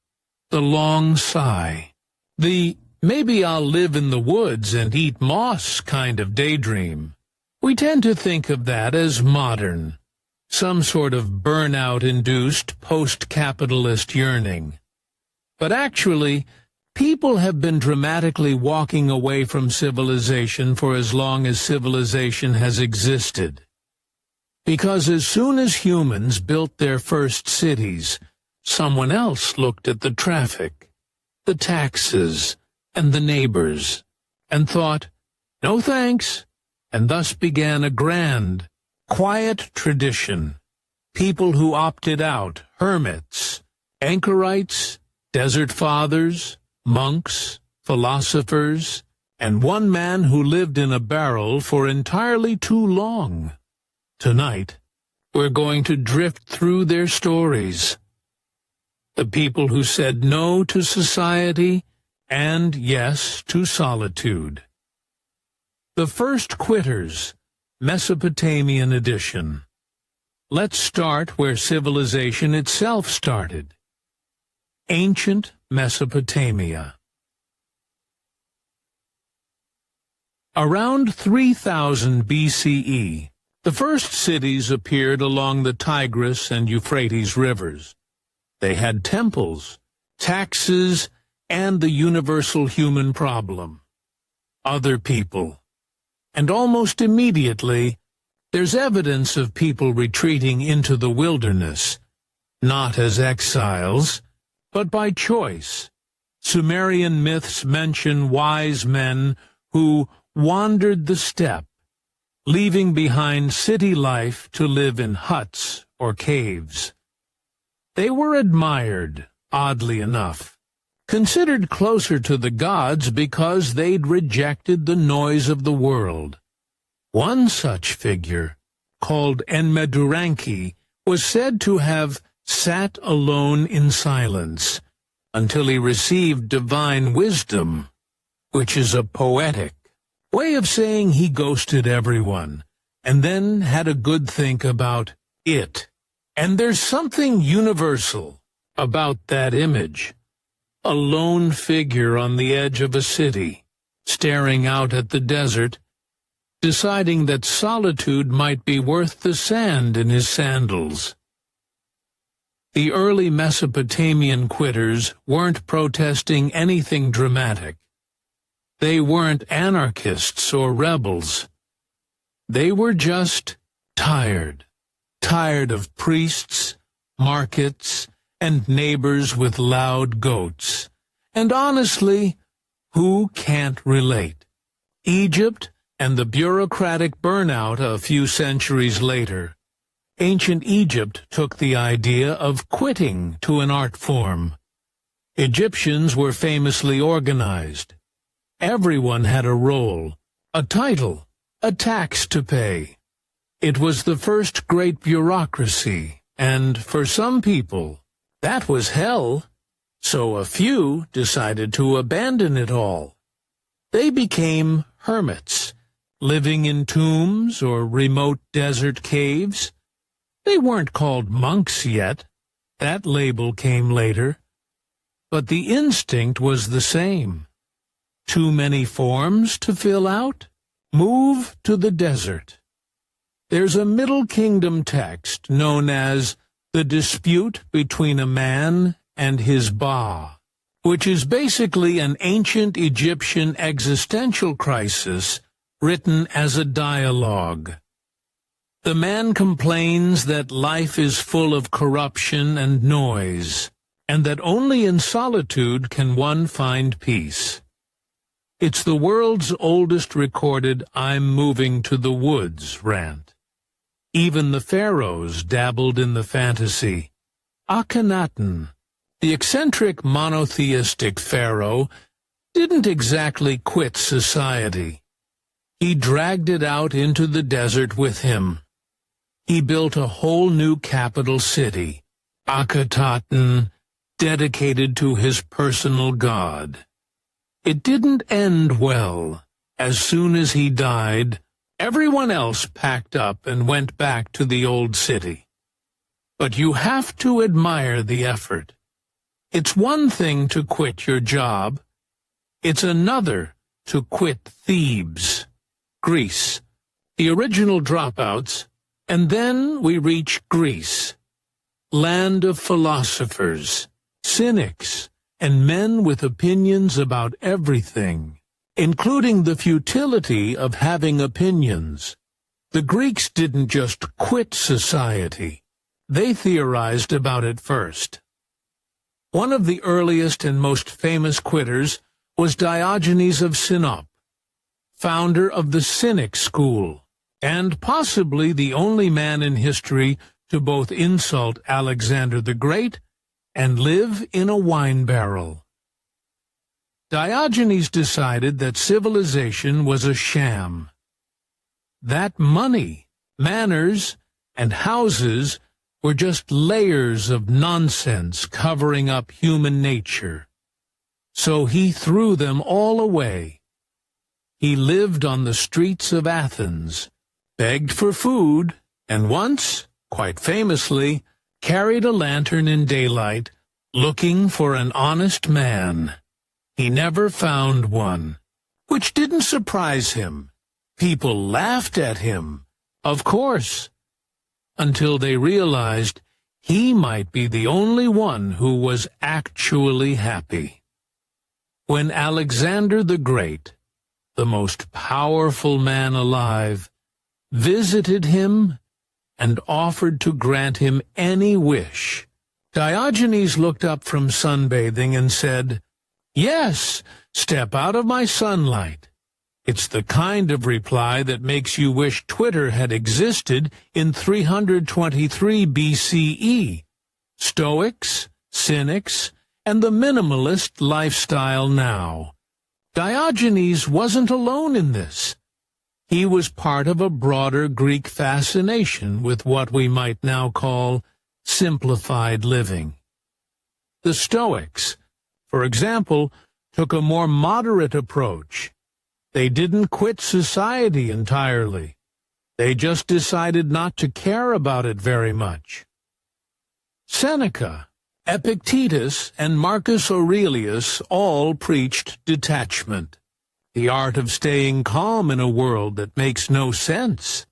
The long sigh. The maybe I'll live in the woods and eat moss kind of daydream. We tend to think of that as modern, some sort of burnout-induced post-capitalist yearning. But actually, people have been dramatically walking away from civilization for as long as civilization has existed. Because as soon as humans built their first cities, someone else looked at the traffic, the taxes, and the neighbors, and thought, "No thanks," and thus began a grand, quiet tradition. People who opted out, hermits, anchorites, desert fathers, monks, philosophers, and one man who lived in a barrel for entirely too long. Tonight, we're going to drift through their stories. The people who said no to society and yes to solitude. The First Quitters, Mesopotamian edition. Let's start where civilization itself started. Ancient Mesopotamia. Around 3000 BCE, the first cities appeared along the Tigris and Euphrates rivers. They had temples, taxes, and the universal human problem. Other people. And almost immediately, there's evidence of people retreating into the wilderness, not as exiles, but by choice. Sumerian myths mention wise men who wandered the steppe, leaving behind city life to live in huts or caves. They were admired, oddly enough, considered closer to the gods because they'd rejected the noise of the world. One such figure, called Enmeduranki, was said to have sat alone in silence until he received divine wisdom, which is a poetic way of saying he ghosted everyone, and then had a good think about it. And there's something universal about that image. A lone figure on the edge of a city, staring out at the desert, deciding that solitude might be worth the sand in his sandals. The early Mesopotamian quitters weren't protesting anything dramatic. They weren't anarchists or rebels. They were just tired of priests, markets, and neighbors with loud goats. And honestly, who can't relate? Egypt and the bureaucratic burnout a few centuries later. Ancient Egypt took the idea of quitting to an art form. Egyptians were famously organized. Everyone had a role, a title, a tax to pay. It was the first great bureaucracy, and for some people, that was hell. So a few decided to abandon it all. They became hermits, living in tombs or remote desert caves. They weren't called monks yet. That label came later. But the instinct was the same. Too many forms to fill out? Move to the desert. There's a Middle Kingdom text known as The Dispute Between a Man and His Ba, which is basically an ancient Egyptian existential crisis written as a dialogue. The man complains that life is full of corruption and noise, and that only in solitude can one find peace. It's the world's oldest recorded "I'm moving to the woods" rant. Even the pharaohs dabbled in the fantasy. Akhenaten, the eccentric monotheistic pharaoh, didn't exactly quit society. He dragged it out into the desert with him. He built a whole new capital city, Akhenaten, dedicated to his personal god. It didn't end well. As soon as he died, everyone else packed up and went back to the old city. But you have to admire the effort. It's one thing to quit your job. It's another to quit Thebes, Greece, the original dropouts, and then we reach Greece, land of philosophers, cynics, and men with opinions about everything, including the futility of having opinions. The Greeks didn't just quit society. They theorized about it first. One of the earliest and most famous quitters was Diogenes of Sinope, founder of the Cynic school, and possibly the only man in history to both insult Alexander the Great and live in a wine barrel. Diogenes decided that civilization was a sham, that money, manners, and houses were just layers of nonsense covering up human nature. So he threw them all away. He lived on the streets of Athens, begged for food, and once, quite famously, carried a lantern in daylight, looking for an honest man. He never found one, which didn't surprise him. People laughed at him, of course, until they realized he might be the only one who was actually happy. When Alexander the Great, the most powerful man alive, visited him and offered to grant him any wish, Diogenes looked up from sunbathing and said, "Yes, step out of my sunlight." It's the kind of reply that makes you wish Twitter had existed in 323 BCE. Stoics, Cynics, and the minimalist lifestyle now. Diogenes wasn't alone in this. He was part of a broader Greek fascination with what we might now call simplified living. The Stoics, for example, took a more moderate approach. They didn't quit society entirely. They just decided not to care about it very much. Seneca, Epictetus, and Marcus Aurelius all preached detachment, the art of staying calm in a world that makes no sense.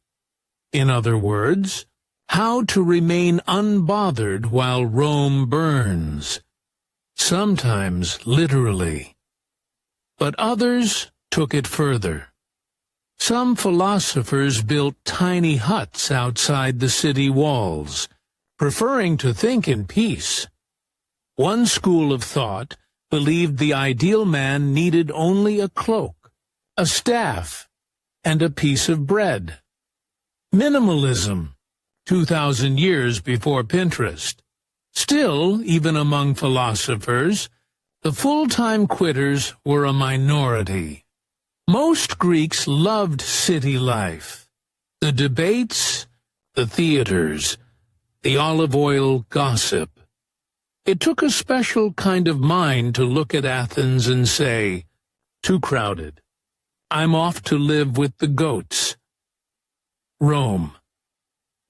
In other words, how to remain unbothered while Rome burns, sometimes literally. But others took it further. Some philosophers built tiny huts outside the city walls, preferring to think in peace. One school of thought believed the ideal man needed only a cloak, a staff, and a piece of bread. Minimalism, 2,000 years before Pinterest. Still, even among philosophers, the full-time quitters were a minority. Most Greeks loved city life, the debates, the theaters, the olive oil gossip. It took a special kind of mind to look at Athens and say, "Too crowded. I'm off to live with the goats." Rome.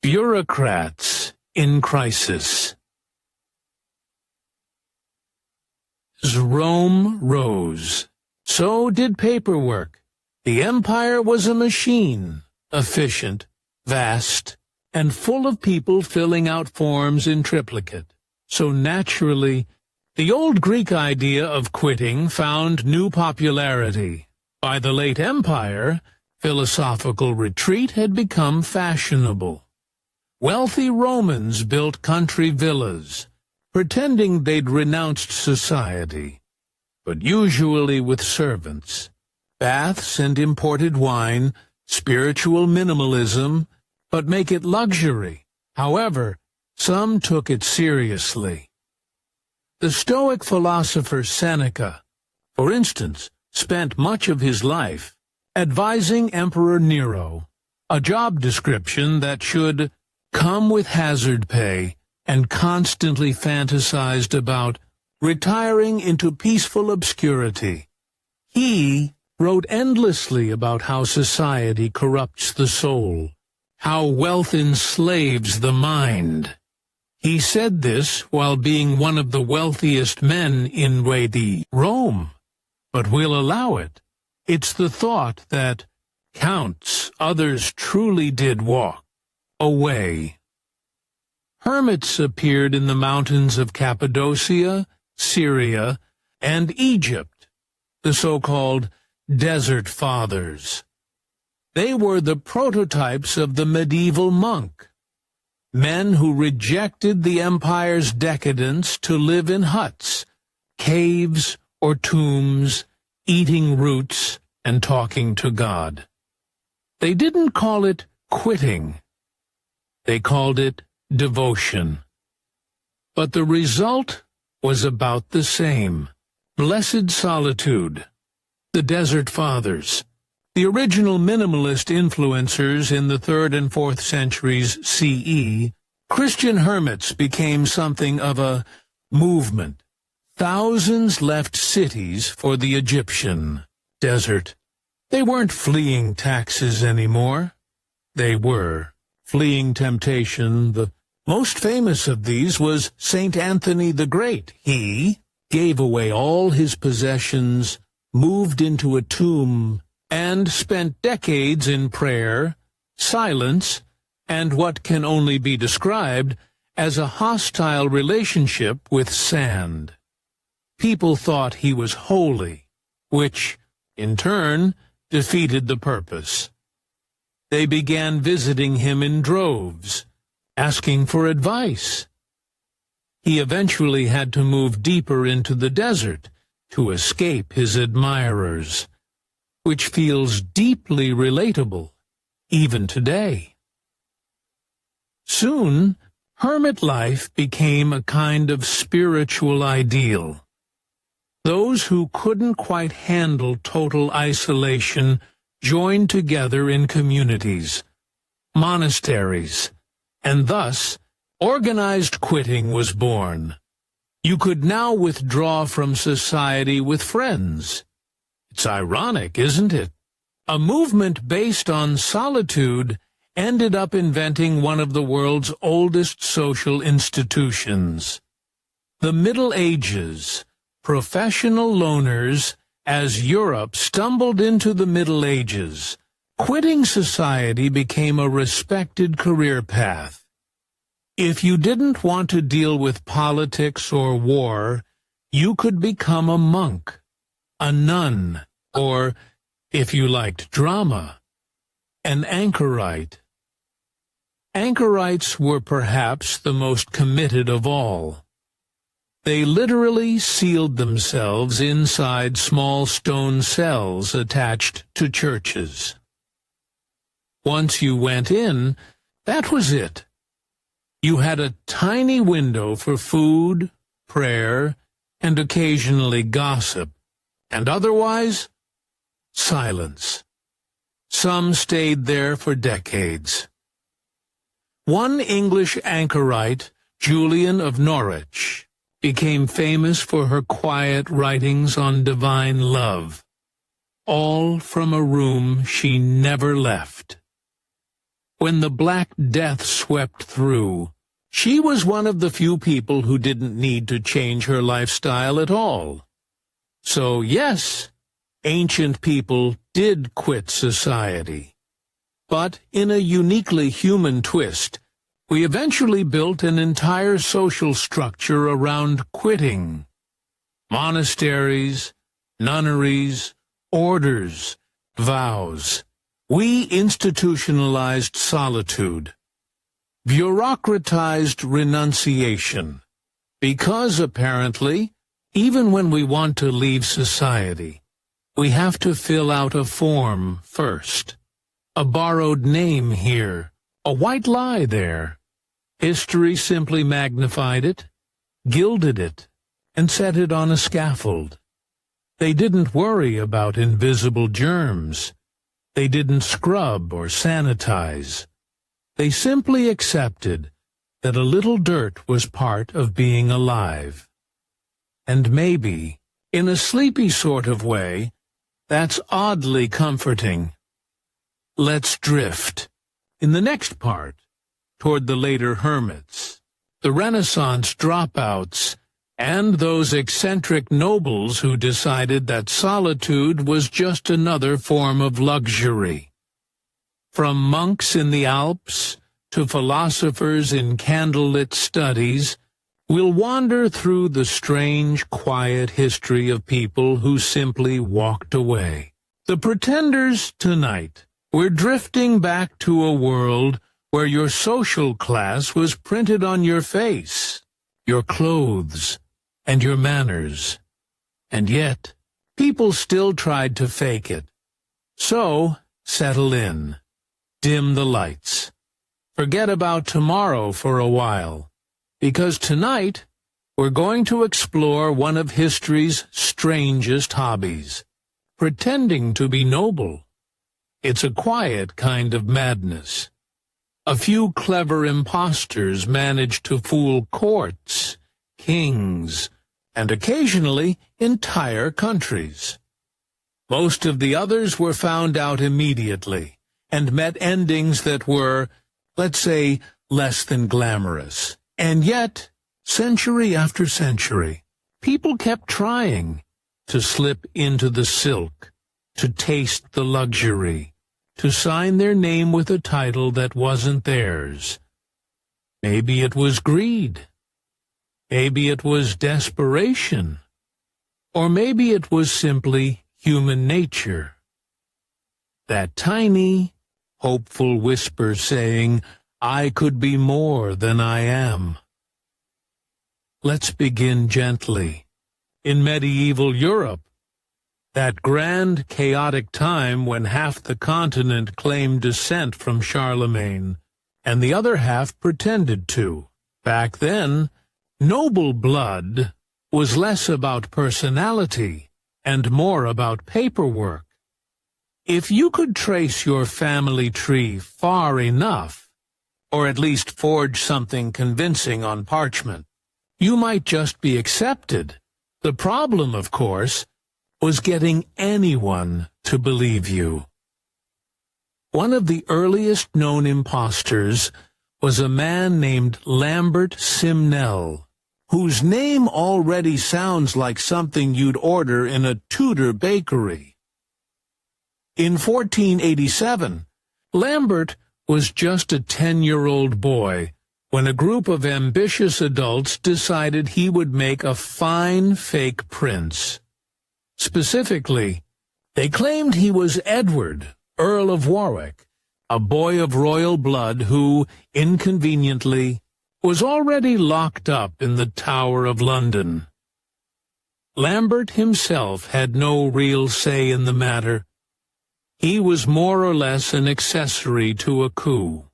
Bureaucrats in crisis. As Rome rose, so did paperwork. The empire was a machine, efficient, vast, and full of people filling out forms in triplicate. So naturally, the old Greek idea of quitting found new popularity. By the late empire, philosophical retreat had become fashionable. Wealthy Romans built country villas, pretending they'd renounced society, but usually with servants, baths and imported wine, spiritual minimalism, but make it luxury. However, some took it seriously. The Stoic philosopher Seneca, for instance, spent much of his life advising Emperor Nero, a job description that should come with hazard pay, and constantly fantasized about retiring into peaceful obscurity. He wrote endlessly about how society corrupts the soul, how wealth enslaves the mind. He said this while being one of the wealthiest men in Rome, but we'll allow it. It's the thought that counts others truly did walk away. Hermits appeared in the mountains of Cappadocia, Syria, and Egypt, the so-called Desert Fathers. They were the prototypes of the medieval monk. men who rejected the empire's decadence to live in huts, caves, or tombs, eating roots and talking to God. They didn't call it quitting. They called it devotion. But the result was about the same. Blessed solitude. The Desert Fathers, the original minimalist influencers in the 3rd and 4th centuries CE, Christian hermits became something of a movement. Thousands left cities for the Egyptian desert. They weren't fleeing taxes anymore. They were fleeing temptation. The most famous of these was Saint Anthony the Great. He gave away all his possessions, moved into a tomb, and spent decades in prayer, silence, and what can only be described as a hostile relationship with sand. People thought he was holy, which, in turn, defeated the purpose. They began visiting him in droves, asking for advice. He eventually had to move deeper into the desert to escape his admirers, which feels deeply relatable, even today. Soon, hermit life became a kind of spiritual ideal. Those who couldn't quite handle total isolation joined together in communities, monasteries, and thus organized quitting was born. You could now withdraw from society with friends. It's ironic, isn't it? A movement based on solitude ended up inventing one of the world's oldest social institutions. The Middle Ages, professional loners, as Europe stumbled into the Middle Ages, quitting society became a respected career path. If you didn't want to deal with politics or war, you could become a monk, a nun, or, if you liked drama, an anchorite. Anchorites were perhaps the most committed of all. They literally sealed themselves inside small stone cells attached to churches. Once you went in, that was it. You had a tiny window for food, prayer, and occasionally gossip, and otherwise, silence. Some stayed there for decades. One English anchorite, Julian of Norwich, became famous for her quiet writings on divine love, all from a room she never left. When the Black Death swept through, she was one of the few people who didn't need to change her lifestyle at all. So yes, ancient people did quit society. But in a uniquely human twist, we eventually built an entire social structure around quitting. Monasteries, nunneries, orders, vows. We institutionalized solitude, bureaucratized renunciation, because apparently, even when we want to leave society, we have to fill out a form first. A borrowed name here, a white lie there. History simply magnified it, gilded it, and set it on a scaffold. They didn't worry about invisible germs. They didn't scrub or sanitize. They simply accepted that a little dirt was part of being alive. And maybe, in a sleepy sort of way, that's oddly comforting. Let's drift, in the next part, toward the later hermits, the Renaissance dropouts, and those eccentric nobles who decided that solitude was just another form of luxury. From monks in the Alps to philosophers in candlelit studies, we'll wander through the strange, quiet history of people who simply walked away. The Pretenders tonight. We're drifting back to a world where your social class was printed on your face, your clothes, and your manners. And yet, people still tried to fake it. So, settle in. Dim the lights. Forget about tomorrow for a while, because tonight we're going to explore one of history's strangest hobbies, pretending to be noble. It's a quiet kind of madness. A few clever impostors manage to fool courts, kings, and occasionally entire countries. Most of the others were found out immediately and met endings that were, let's say, less than glamorous. And yet, century after century, people kept trying to slip into the silk, to taste the luxury, to sign their name with a title that wasn't theirs. Maybe it was greed. Maybe it was desperation. Or maybe it was simply human nature. That tiny, hopeful whisper saying, "I could be more than I am." Let's begin gently. In medieval Europe, that grand, chaotic time when half the continent claimed descent from Charlemagne, and the other half pretended to. Back then, noble blood was less about personality and more about paperwork. If you could trace your family tree far enough, or at least forge something convincing on parchment, you might just be accepted. The problem, of course, was getting anyone to believe you. One of the earliest known impostors was a man named Lambert Simnel, whose name already sounds like something you'd order in a Tudor bakery. In 1487, Lambert was just a 10-year-old boy when a group of ambitious adults decided he would make a fine fake prince. Specifically, they claimed he was Edward, Earl of Warwick, a boy of royal blood who, inconveniently, was already locked up in the Tower of London. Lambert himself had no real say in the matter. He was more or less an accessory to a coup.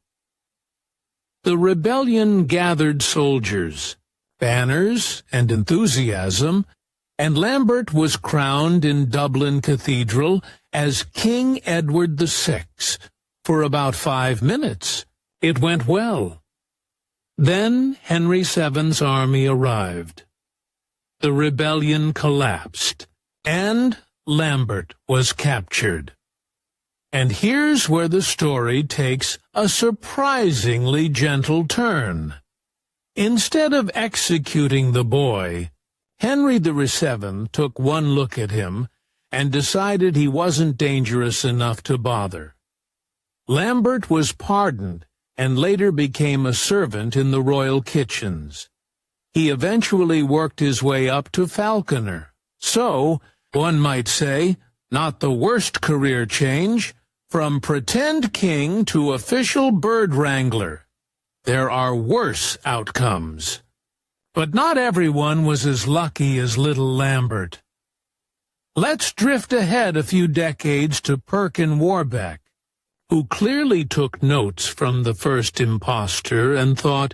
The rebellion gathered soldiers, banners, and enthusiasm, and Lambert was crowned in Dublin Cathedral as King Edward VI. For about 5 minutes, it went well. Then Henry VII's army arrived. The rebellion collapsed, and Lambert was captured. And here's where the story takes a surprisingly gentle turn. Instead of executing the boy, Henry VII took one look at him and decided he wasn't dangerous enough to bother. Lambert was pardoned and later became a servant in the royal kitchens. He eventually worked his way up to falconer. So, one might say, not the worst career change, from pretend king to official bird wrangler. There are worse outcomes. But not everyone was as lucky as little Lambert. Let's drift ahead a few decades to Perkin Warbeck, who clearly took notes from the first impostor and thought,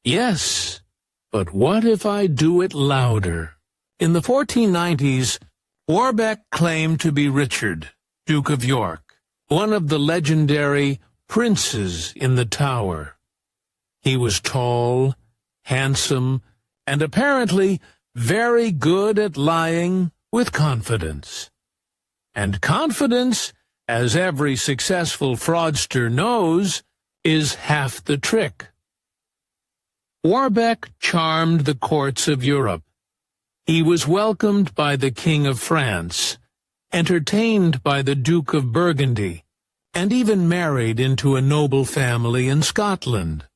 yes, but what if I do it louder? In the 1490s, Warbeck claimed to be Richard, Duke of York, one of the legendary princes in the Tower. He was tall, handsome, and apparently very good at lying with confidence. And confidence, as every successful fraudster knows, is half the trick. Warbeck charmed the courts of Europe. He was welcomed by the King of France, entertained by the Duke of Burgundy, and even married into a noble family in Scotland,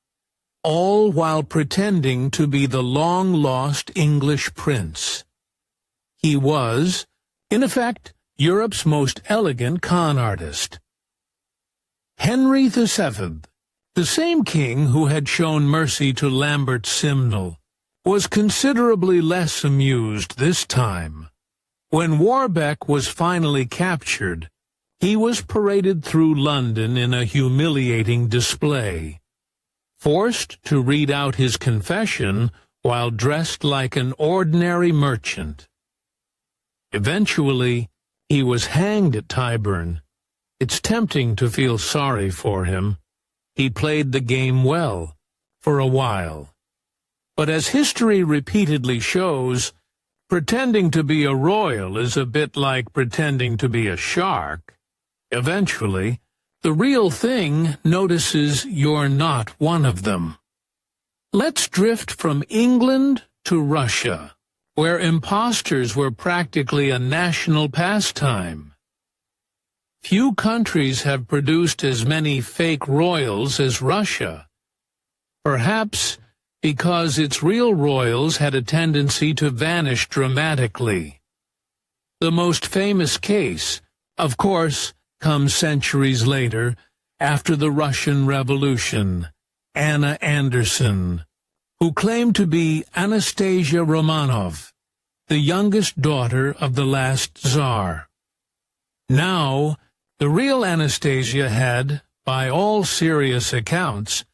all while pretending to be the long-lost English prince. He was, in effect, Europe's most elegant con artist. Henry VII, The same king who had shown mercy to Lambert Simnel was considerably less amused this time. When Warbeck was finally captured, he was paraded through London in a humiliating display, forced to read out his confession while dressed like an ordinary merchant. Eventually, he was hanged at Tyburn. It's tempting to feel sorry for him. He played the game well, for a while. But as history repeatedly shows, pretending to be a royal is a bit like pretending to be a shark. Eventually, the real thing notices you're not one of them. Let's drift from England to Russia, where impostors were practically a national pastime. Few countries have produced as many fake royals as Russia, perhaps because its real royals had a tendency to vanish dramatically. The most famous case, of course, comes centuries later, after the Russian Revolution, Anna Anderson, who claimed to be Anastasia Romanov, the youngest daughter of the last Tsar. Now, the real Anastasia had, by all serious accounts,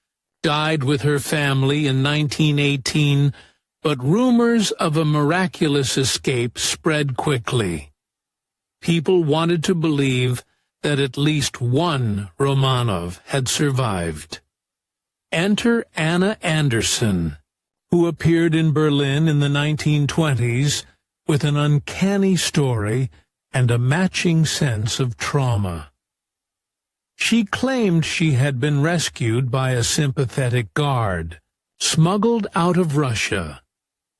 died with her family in 1918, but rumors of a miraculous escape spread quickly. People wanted to believe that at least one Romanov had survived. Enter Anna Anderson, who appeared in Berlin in the 1920s with an uncanny story and a matching sense of trauma. She claimed she had been rescued by a sympathetic guard, smuggled out of Russia,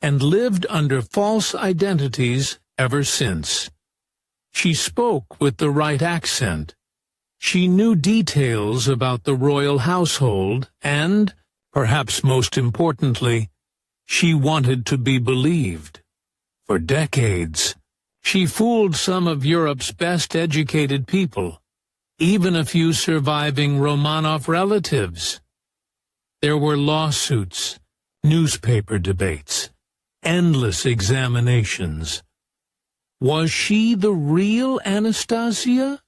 and lived under false identities ever since. She spoke with the right accent. She knew details about the royal household and, perhaps most importantly, she wanted to be believed. For decades, she fooled some of Europe's best-educated people, even a few surviving Romanov relatives. There were lawsuits, newspaper debates, endless examinations. Was she the real Anastasia?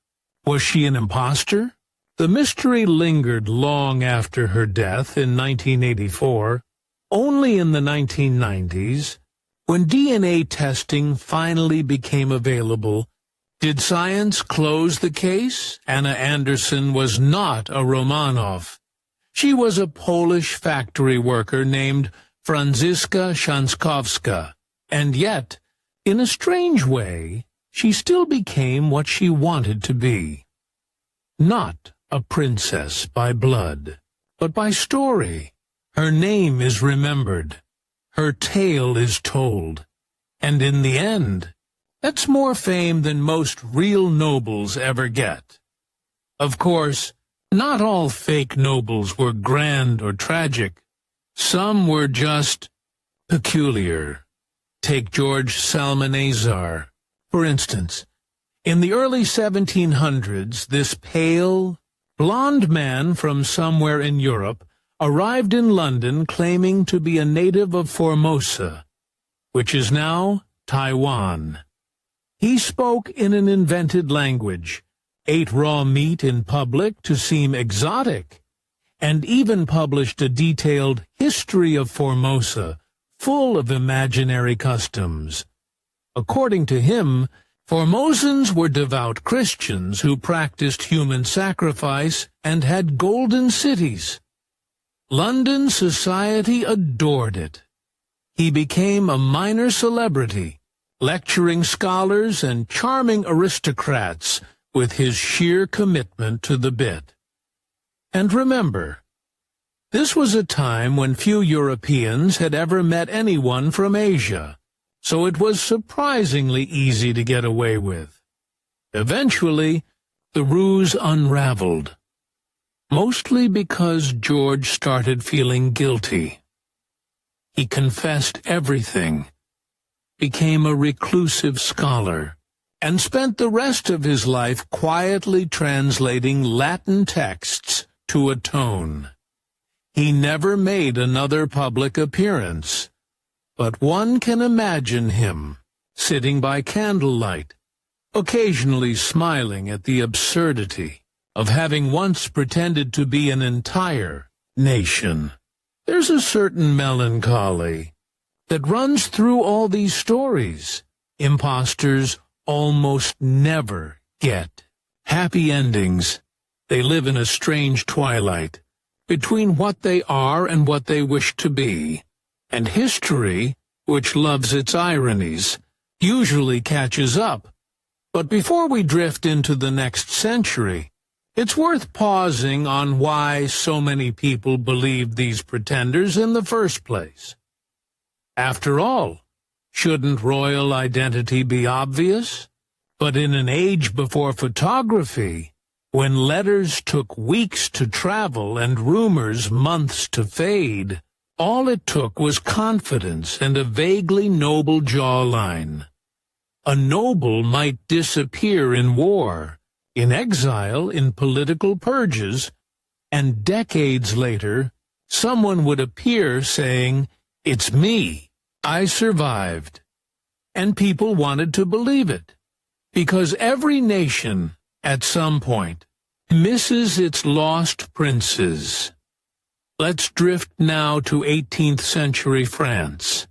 Was she an impostor? The mystery lingered long after her death in 1984. Only in the 1990s, when DNA testing finally became available, did science close the case. Anna Anderson was not a Romanov. She was a Polish factory worker named Franziska Szankowska, and yet, in a strange way, she still became what she wanted to be. Not a princess by blood, but by story. Her name is remembered. Her tale is told. And in the end, that's more fame than most real nobles ever get. Of course, not all fake nobles were grand or tragic. Some were just peculiar. Take George Salmanazar, for instance. In the early 1700s, this pale, blond man from somewhere in Europe arrived in London claiming to be a native of Formosa, which is now Taiwan. He spoke in an invented language, ate raw meat in public to seem exotic, and even published a detailed history of Formosa, full of imaginary customs. According to him, Formosans were devout Christians who practiced human sacrifice and had golden cities. London society adored it. He became a minor celebrity, lecturing scholars and charming aristocrats with his sheer commitment to the bit. And remember, this was a time when few Europeans had ever met anyone from Asia, so it was surprisingly easy to get away with. Eventually, the ruse unraveled, mostly because George started feeling guilty. He confessed everything, became a reclusive scholar, and spent the rest of his life quietly translating Latin texts to atone. he never made another public appearance, but one can imagine him sitting by candlelight, occasionally smiling at the absurdity of having once pretended to be an entire nation. There's a certain melancholy that runs through all these stories. Impostors almost never get happy endings. They live in a strange twilight between what they are and what they wish to be, and history, which loves its ironies, usually catches up. But before we drift into the next century, it's worth pausing on why so many people believed these pretenders in the first place. After all, shouldn't royal identity be obvious? But in an age before photography, when letters took weeks to travel and rumors months to fade, all it took was confidence and a vaguely noble jawline. A noble might disappear in war, in exile, in political purges, and decades later, someone would appear saying, "It's me, I survived." And people wanted to believe it, because every nation, at some point, misses its lost princes. Let's drift now to 18th century France,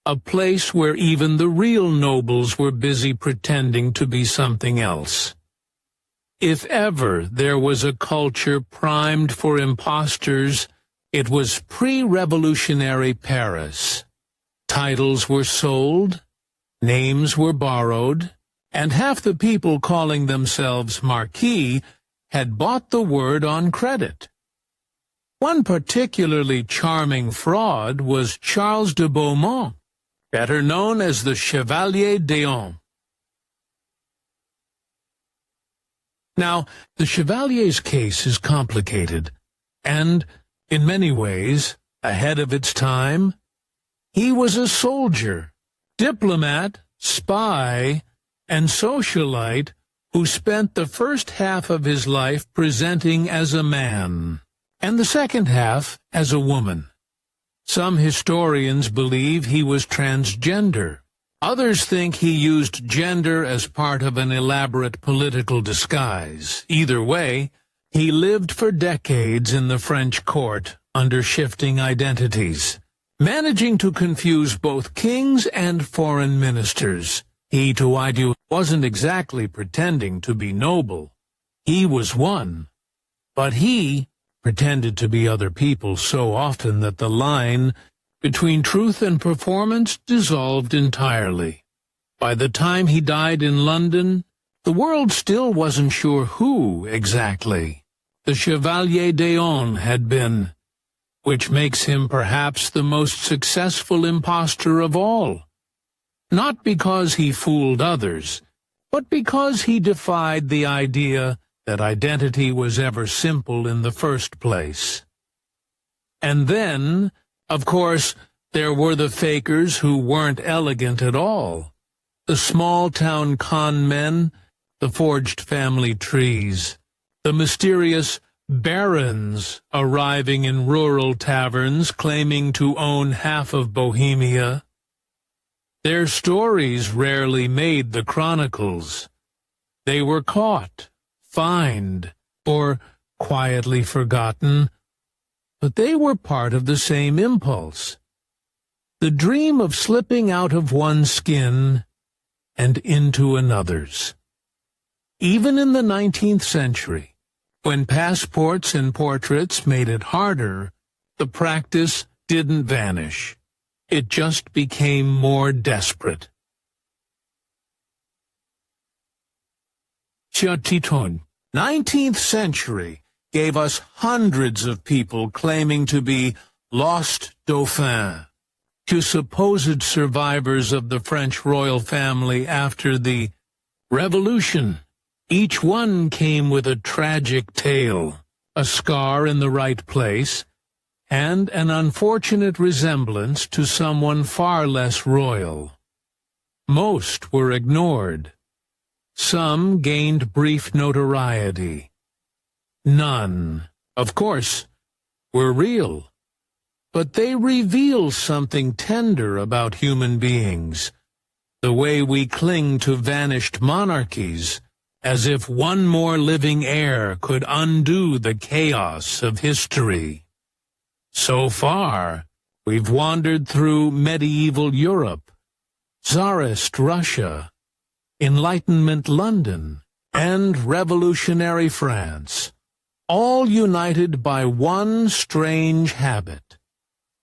a place where even the real nobles were busy pretending to be something else. If ever there was a culture primed for impostors, it was pre-revolutionary Paris. Titles were sold, names were borrowed, and half the people calling themselves Marquis had bought the word on credit. One particularly charming fraud was Charles de Beaumont, better known as the Chevalier d'Eon. Now, the Chevalier's case is complicated, and, in many ways, ahead of its time. He was a soldier, diplomat, spy, and socialite who spent the first half of his life presenting as a man, and the second half as a woman. Some historians believe he was transgender. Others think he used gender as part of an elaborate political disguise. Either way, he lived for decades in the French court under shifting identities, managing to confuse both kings and foreign ministers. He, to argue, wasn't exactly pretending to be noble. He was one. But he pretended to be other people so often that the line between truth and performance dissolved entirely. By the time he died in London, the world still wasn't sure who exactly the Chevalier d'Eon had been, which makes him perhaps the most successful impostor of all. Not because he fooled others, but because he defied the idea that identity was ever simple in the first place. And then, of course, there were the fakers who weren't elegant at all. The small-town con men, the forged family trees, the mysterious barons arriving in rural taverns claiming to own half of Bohemia. Their stories rarely made the chronicles. They were caught, fined, or quietly forgotten, but they were part of the same impulse. The dream of slipping out of one's skin and into another's. Even in the 19th century, when passports and portraits made it harder, the practice didn't vanish. It just became more desperate. Titon, 19th century, gave us hundreds of people claiming to be lost dauphins, to supposed survivors of the French royal family after the Revolution. Each one came with a tragic tale, a scar in the right place, and an unfortunate resemblance to someone far less royal. Most were ignored. Some gained brief notoriety. None, of course, were real, but they reveal something tender about human beings, the way we cling to vanished monarchies, as if one more living heir could undo the chaos of history. So far, we've wandered through medieval Europe, Tsarist Russia, Enlightenment London, and revolutionary France, all united by one strange habit,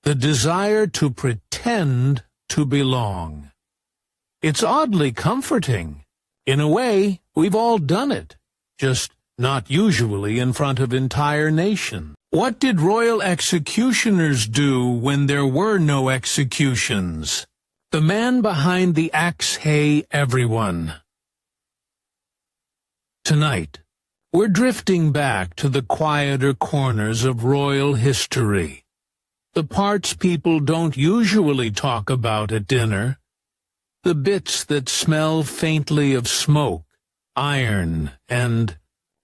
the desire to pretend to belong. It's oddly comforting. In a way, we've all done it, just not usually in front of entire nations. What did royal executioners do when there were no executions? The man behind the axe, hey everyone. Tonight, we're drifting back to the quieter corners of royal history, the parts people don't usually talk about at dinner, the bits that smell faintly of smoke, iron, and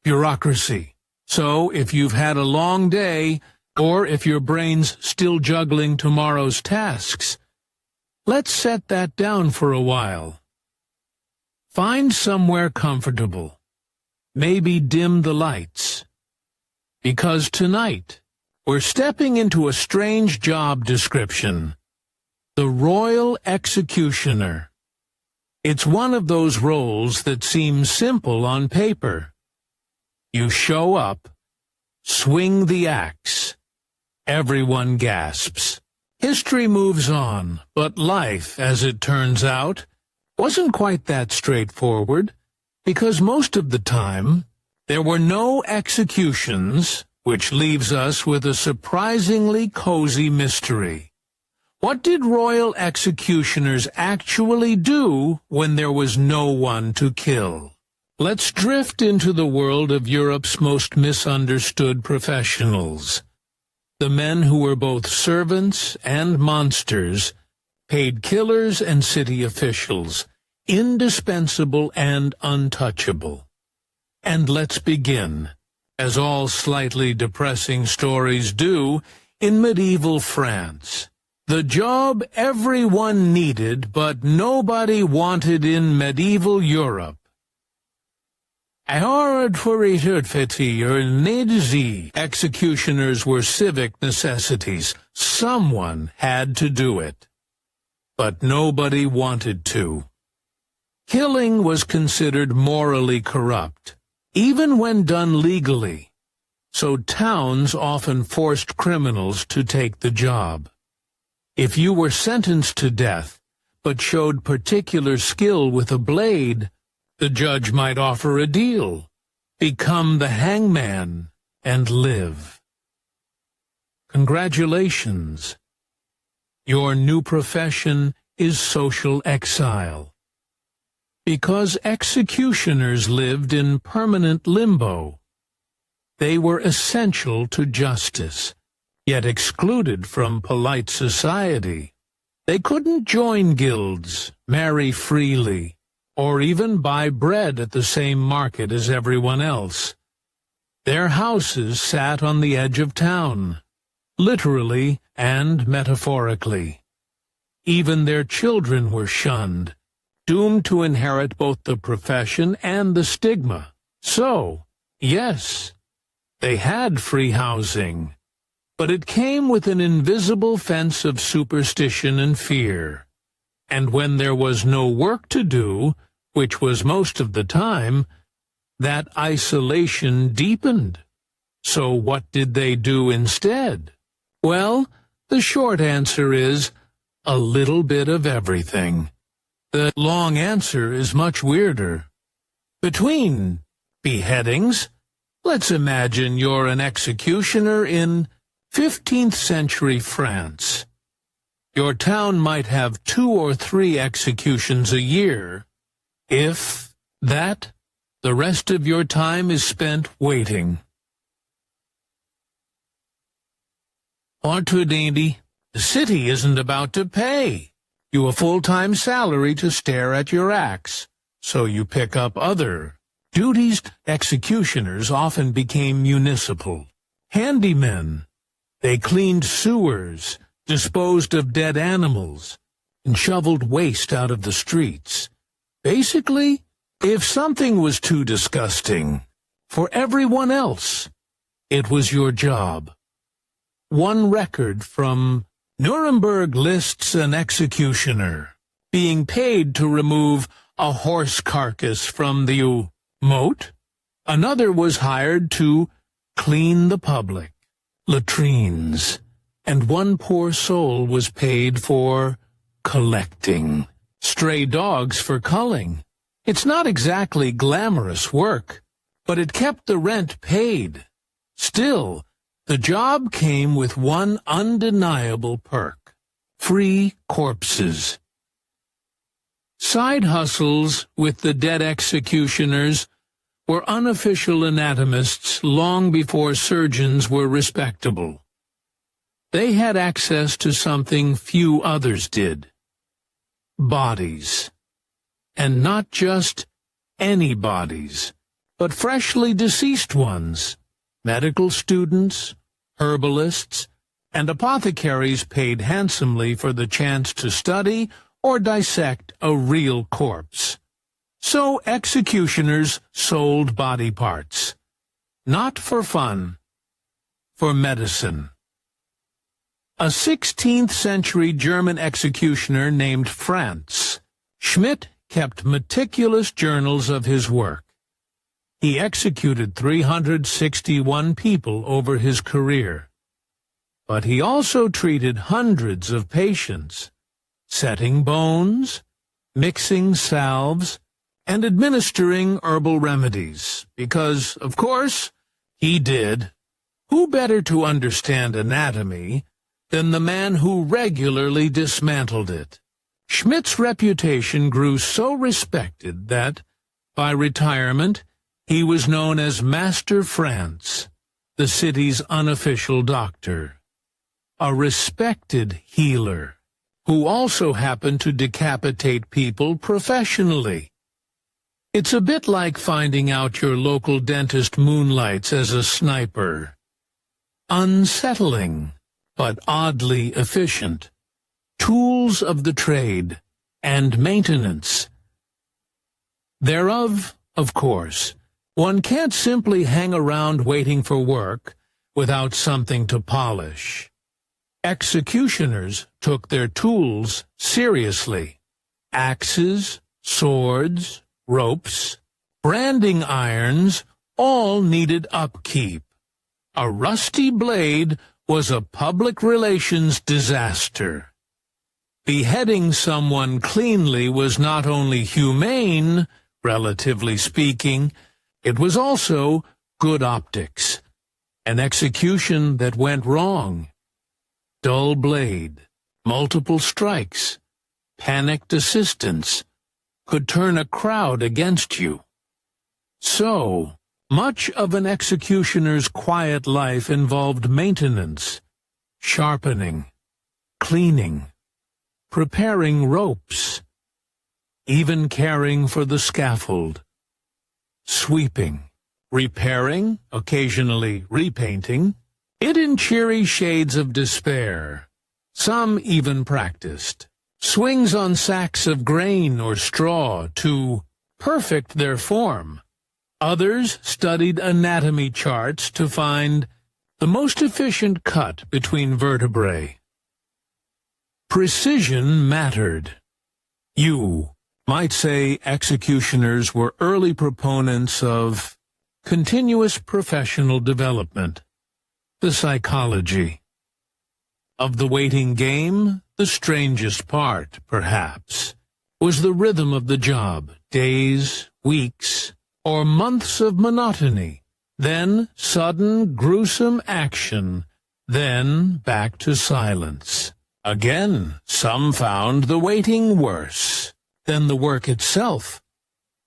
bureaucracy. So, if you've had a long day, or if your brain's still juggling tomorrow's tasks, let's set that down for a while. Find somewhere comfortable. Maybe dim the lights. Because tonight, we're stepping into a strange job description. The Royal Executioner. It's one of those roles that seems simple on paper. You show up, swing the axe. Everyone gasps. History moves on, but life, as it turns out, wasn't quite that straightforward, because most of the time, there were no executions, which leaves us with a surprisingly cozy mystery. What did royal executioners actually do when there was no one to kill? Let's drift into the world of Europe's most misunderstood professionals. The men who were both servants and monsters, paid killers and city officials, indispensable and untouchable. And let's begin, as all slightly depressing stories do, in medieval France. The job everyone needed but nobody wanted in medieval Europe. Executioners were civic necessities. Someone had to do it. But nobody wanted to. Killing was considered morally corrupt, even when done legally, so towns often forced criminals to take the job. If you were sentenced to death, but showed particular skill with a blade, the judge might offer a deal. Become the hangman and live. Congratulations. Your new profession is social exile. Because executioners lived in permanent limbo. They were essential to justice, yet excluded from polite society. They couldn't join guilds, marry freely, or even buy bread at the same market as everyone else. Their houses sat on the edge of town, literally and metaphorically. Even their children were shunned, doomed to inherit both the profession and the stigma. So, yes, they had free housing, but it came with an invisible fence of superstition and fear. And when there was no work to do, which was most of the time, that isolation deepened. So what did they do instead? Well, the short answer is a little bit of everything. The long answer is much weirder. Between beheadings, let's imagine you're an executioner in 15th century France. Your town might have 2 or 3 executions a year. If that, the rest of your time is spent waiting. The city isn't about to pay you a full-time salary to stare at your axe, so you pick up other duties. Executioners often became municipal. Handymen. They cleaned sewers, disposed of dead animals, and shoveled waste out of the streets. Basically, if something was too disgusting for everyone else, it was your job. One record from Nuremberg lists an executioner being paid to remove a horse carcass from the moat. Another was hired to clean the public latrines, and one poor soul was paid for collecting stray dogs for culling. It's not exactly glamorous work, but it kept the rent paid. Still, the job came with one undeniable perk: free corpses. Side hustles with the dead executioners were unofficial anatomists long before surgeons were respectable. They had access to something few others did: bodies. And not just any bodies, but freshly deceased ones. Medical students, herbalists, and apothecaries paid handsomely for the chance to study or dissect a real corpse. So executioners sold body parts, not for fun, for medicine. A 16th-century German executioner named Franz Schmidt kept meticulous journals of his work. He executed 361 people over his career. But he also treated hundreds of patients, setting bones, mixing salves, and administering herbal remedies, because, of course, he did. Who better to understand anatomy than the man who regularly dismantled it? Schmidt's reputation grew so respected that, by retirement, he was known as Master Franz, the city's unofficial doctor, a respected healer, who also happened to decapitate people professionally. It's a bit like finding out your local dentist moonlights as a sniper. Unsettling, but oddly efficient. Tools of the trade, and maintenance. Thereof, of course, one can't simply hang around waiting for work without something to polish. Executioners took their tools seriously. Axes, swords, ropes, branding irons, all needed upkeep. A rusty blade was a public relations disaster. Beheading someone cleanly was not only humane, relatively speaking, it was also good optics. An execution that went wrong. Dull blade, multiple strikes, panicked assistance, could turn a crowd against you. So, much of an executioner's quiet life involved maintenance, sharpening, cleaning, preparing ropes, even caring for the scaffold, sweeping, repairing, occasionally repainting, it in cheery shades of despair. Some even practiced swings on sacks of grain or straw to perfect their form. Others studied anatomy charts to find the most efficient cut between vertebrae. Precision mattered. You might say executioners were early proponents of continuous professional development, the psychology. Of the waiting game, the strangest part, perhaps, was the rhythm of the job, days, weeks, or months of monotony, then sudden, gruesome action, then back to silence. Again, some found the waiting worse than the work itself.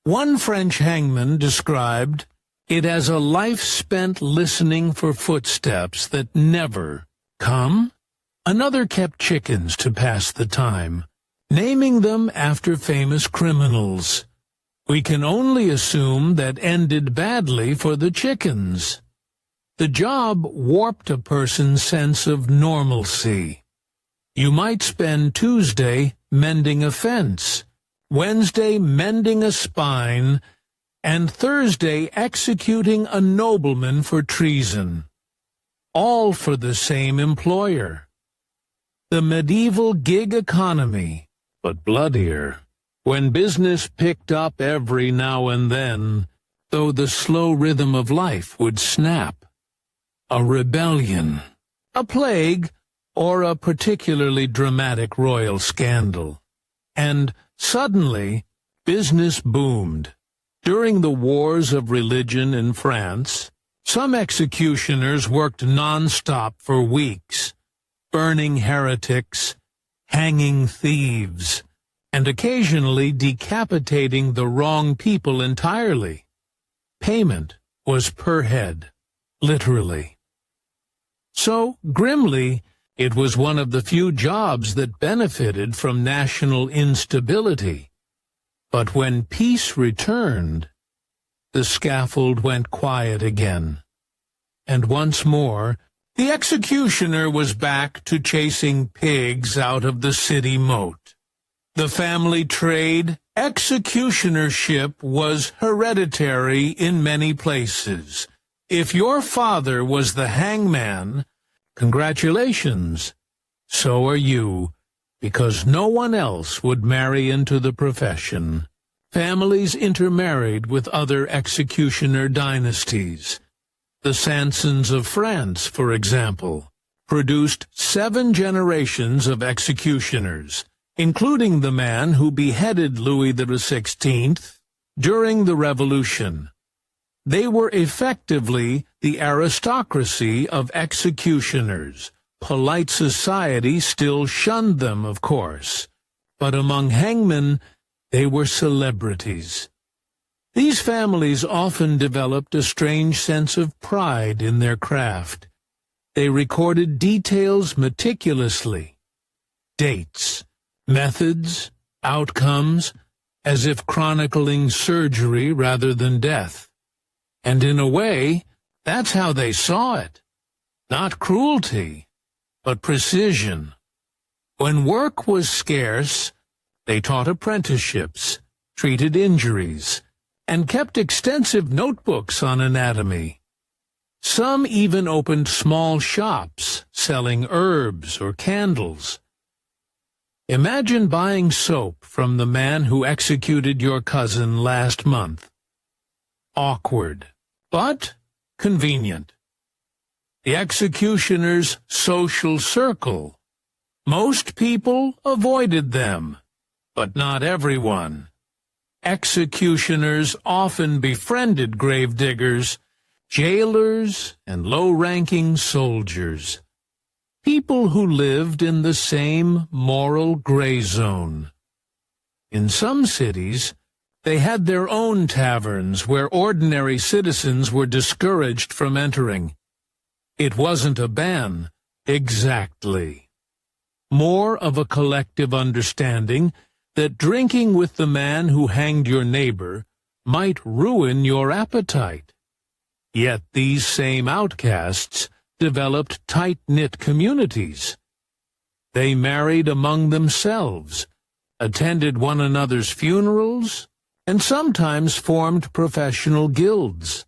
One French hangman described it as a life spent listening for footsteps that never come. Another kept chickens to pass the time, naming them after famous criminals. We can only assume that ended badly for the chickens. The job warped a person's sense of normalcy. You might spend Tuesday mending a fence, Wednesday mending a spine, and Thursday executing a nobleman for treason, all for the same employer. The medieval gig economy, but bloodier, when business picked up every now and then, though the slow rhythm of life would snap. A rebellion, a plague, or a particularly dramatic royal scandal. And suddenly, business boomed. During the wars of religion in France, some executioners worked non-stop for weeks, burning heretics, hanging thieves, and occasionally decapitating the wrong people entirely. Payment was per head, literally. So, grimly, it was one of the few jobs that benefited from national instability. But when peace returned, the scaffold went quiet again. And once more, the executioner was back to chasing pigs out of the city moat. The family trade, executionership, was hereditary in many places. If your father was the hangman, congratulations. So are you, because no one else would marry into the profession. Families intermarried with other executioner dynasties. The Sansons of France, for example, produced 7 generations of executioners, including the man who beheaded Louis XVI during the Revolution. They were effectively the aristocracy of executioners. Polite society still shunned them, of course, but among hangmen they were celebrities. These families often developed a strange sense of pride in their craft. They recorded details meticulously, dates, methods, outcomes, as if chronicling surgery rather than death. And in a way, that's how they saw it. Not cruelty, but precision. When work was scarce, they taught apprenticeships, treated injuries, and kept extensive notebooks on anatomy. Some even opened small shops selling herbs or candles. Imagine buying soap from the man who executed your cousin last month. Awkward, but convenient. The executioner's social circle. Most people avoided them, but not everyone. Executioners often befriended gravediggers, jailers, and low-ranking soldiers. People who lived in the same moral gray zone. In some cities, they had their own taverns where ordinary citizens were discouraged from entering. It wasn't a ban, exactly. More of a collective understanding that drinking with the man who hanged your neighbor might ruin your appetite. Yet these same outcasts developed tight-knit communities. They married among themselves, attended one another's funerals, and sometimes formed professional guilds.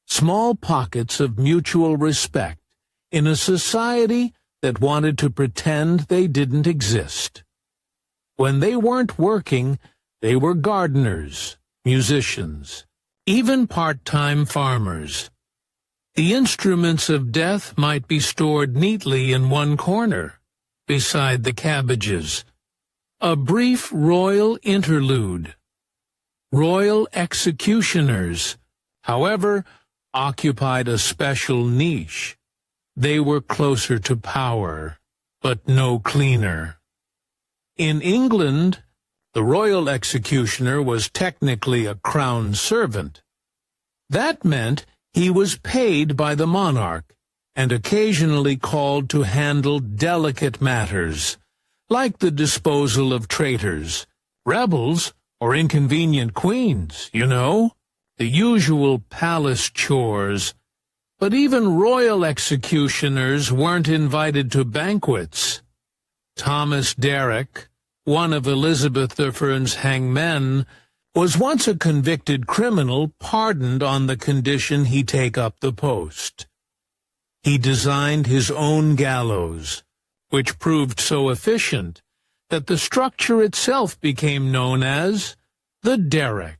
Small pockets of mutual respect in a society that wanted to pretend they didn't exist. When they weren't working, they were gardeners, musicians, even part-time farmers. The instruments of death might be stored neatly in one corner, beside the cabbages. A brief royal interlude. Royal executioners, however, occupied a special niche. They were closer to power, but no cleaner. In England, the royal executioner was technically a crown servant. That meant he was paid by the monarch and occasionally called to handle delicate matters, like the disposal of traitors, rebels, or inconvenient queens, you know, the usual palace chores. But even royal executioners weren't invited to banquets. Thomas Derrick, one of Elizabeth I's hangmen, was once a convicted criminal pardoned on the condition he take up the post. He designed his own gallows, which proved so efficient that the structure itself became known as the derrick,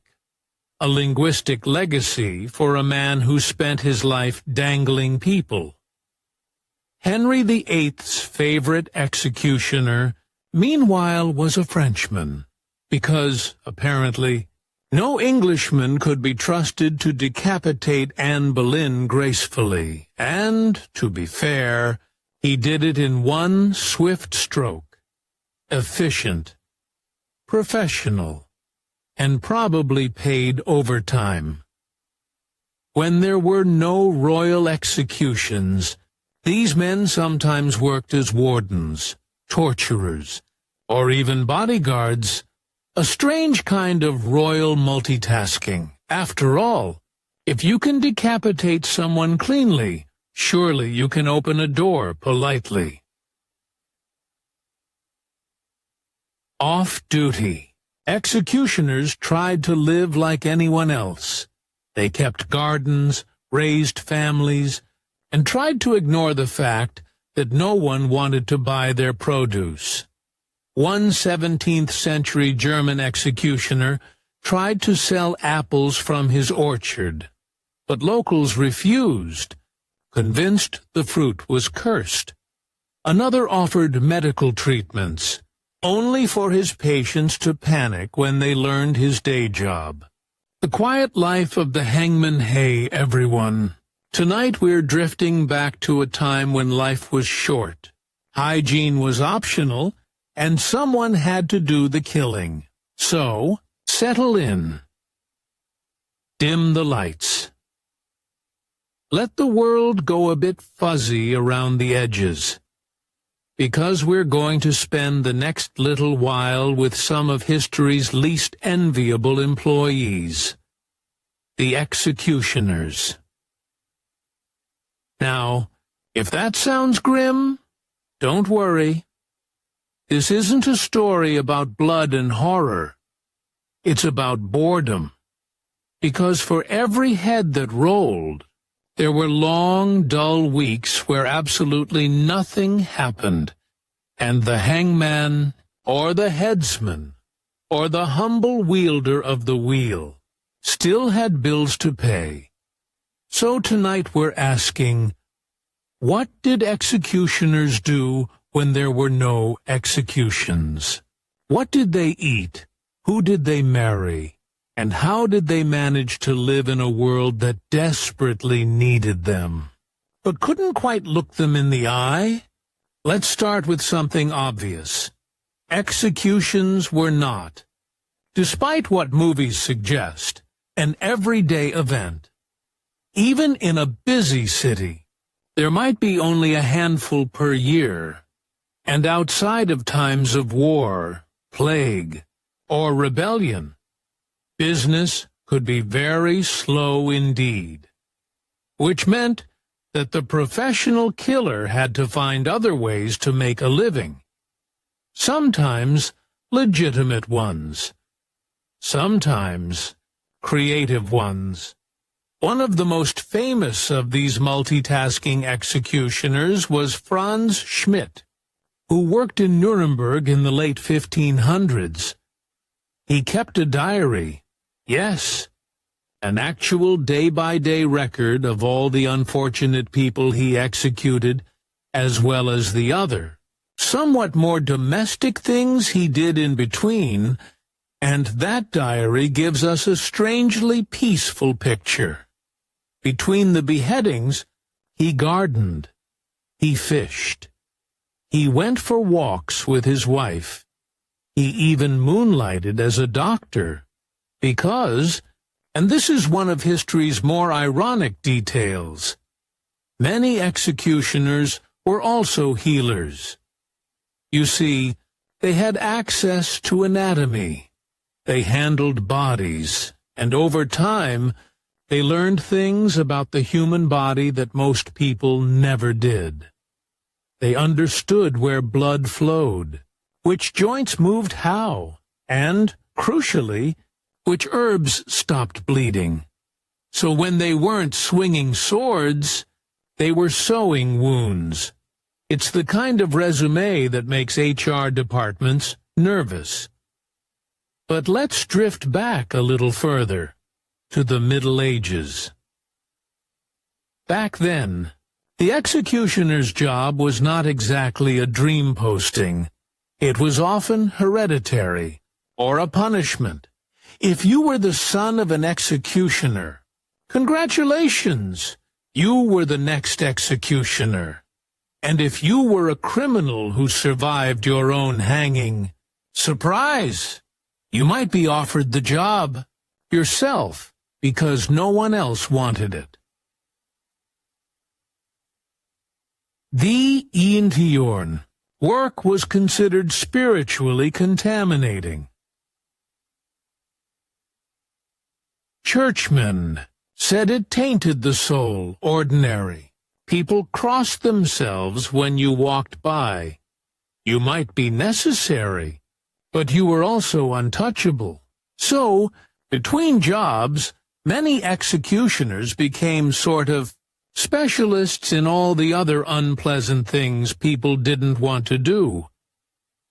a linguistic legacy for a man who spent his life dangling people. Henry VIII's favorite executioner, meanwhile, was a Frenchman, because, apparently, no Englishman could be trusted to decapitate Anne Boleyn gracefully, and, to be fair, he did it in one swift stroke. Efficient, professional, and probably paid overtime. When there were no royal executions, these men sometimes worked as wardens, torturers, or even bodyguards, a strange kind of royal multitasking. After all, if you can decapitate someone cleanly, surely you can open a door politely. Off-duty. Executioners tried to live like anyone else. They kept gardens, raised families, and tried to ignore the fact that no one wanted to buy their produce. One 17th-century German executioner tried to sell apples from his orchard, but locals refused, convinced the fruit was cursed. Another offered medical treatments, only for his patients to panic when they learned his day job. The quiet life of the hangman. Hey, everyone. Tonight we're drifting back to a time when life was short. Hygiene was optional, and someone had to do the killing. So, settle in. Dim the lights. Let the world go a bit fuzzy around the edges, because we're going to spend the next little while with some of history's least enviable employees, the executioners. Now, if that sounds grim, don't worry. This isn't a story about blood and horror. It's about boredom. Because for every head that rolled, there were long, dull weeks where absolutely nothing happened, and the hangman, or the headsman, or the humble wielder of the wheel, still had bills to pay. So tonight we're asking, what did executioners do when there were no executions? What did they eat? Who did they marry? And how did they manage to live in a world that desperately needed them, but couldn't quite look them in the eye? Let's start with something obvious. Executions were not, despite what movies suggest, an everyday event. Even in a busy city, there might be only a handful per year, and outside of times of war, plague, or rebellion, business could be very slow indeed, which meant that the professional killer had to find other ways to make a living, sometimes legitimate ones, sometimes creative ones. One of the most famous of these multitasking executioners was Franz Schmidt, who worked in Nuremberg in the late 1500s. He kept a diary, yes, an actual day-by-day record of all the unfortunate people he executed, as well as the other, somewhat more domestic things he did in between, and that diary gives us a strangely peaceful picture. Between the beheadings, he gardened, he fished, he went for walks with his wife, he even moonlighted as a doctor, because, and this is one of history's more ironic details, many executioners were also healers. You see, they had access to anatomy, they handled bodies, and over time, They learned things about the human body that most people never did. They understood where blood flowed, which joints moved how, and, crucially, which herbs stopped bleeding. So when they weren't swinging swords, they were sewing wounds. It's the kind of resume that makes HR departments nervous. But let's drift back a little further, to the Middle Ages. Back then, the executioner's job was not exactly a dream posting. It was often hereditary, or a punishment. If you were the son of an executioner, congratulations, you were the next executioner. And if you were a criminal who survived your own hanging, surprise, you might be offered the job yourself because no one else wanted it. The Eintiorn. Work was considered spiritually contaminating. Churchmen said it tainted the soul, ordinary. People crossed themselves when you walked by. You might be necessary, but you were also untouchable. So, between jobs, many executioners became sort of specialists in all the other unpleasant things people didn't want to do.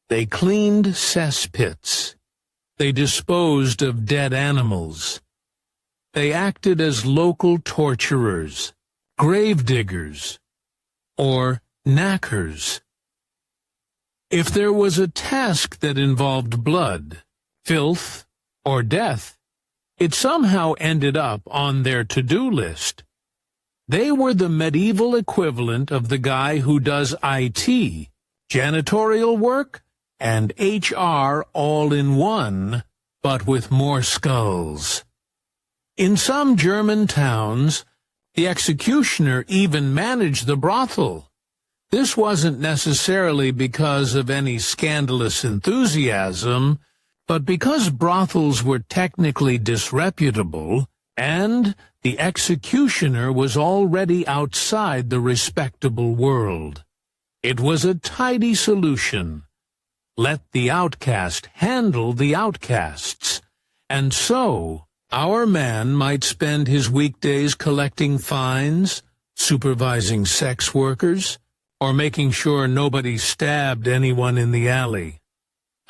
They cleaned cesspits. They disposed of dead animals. They acted as local torturers, gravediggers, or knackers. If there was a task that involved blood, filth, or death, it somehow ended up on their to-do list. They were the medieval equivalent of the guy who does IT, janitorial work, and HR all in one, but with more skulls. In some German towns, the executioner even managed the brothel. This wasn't necessarily because of any scandalous enthusiasm, but because brothels were technically disreputable, and the executioner was already outside the respectable world. It was a tidy solution. Let the outcast handle the outcasts. And so, our man might spend his weekdays collecting fines, supervising sex workers, or making sure nobody stabbed anyone in the alley.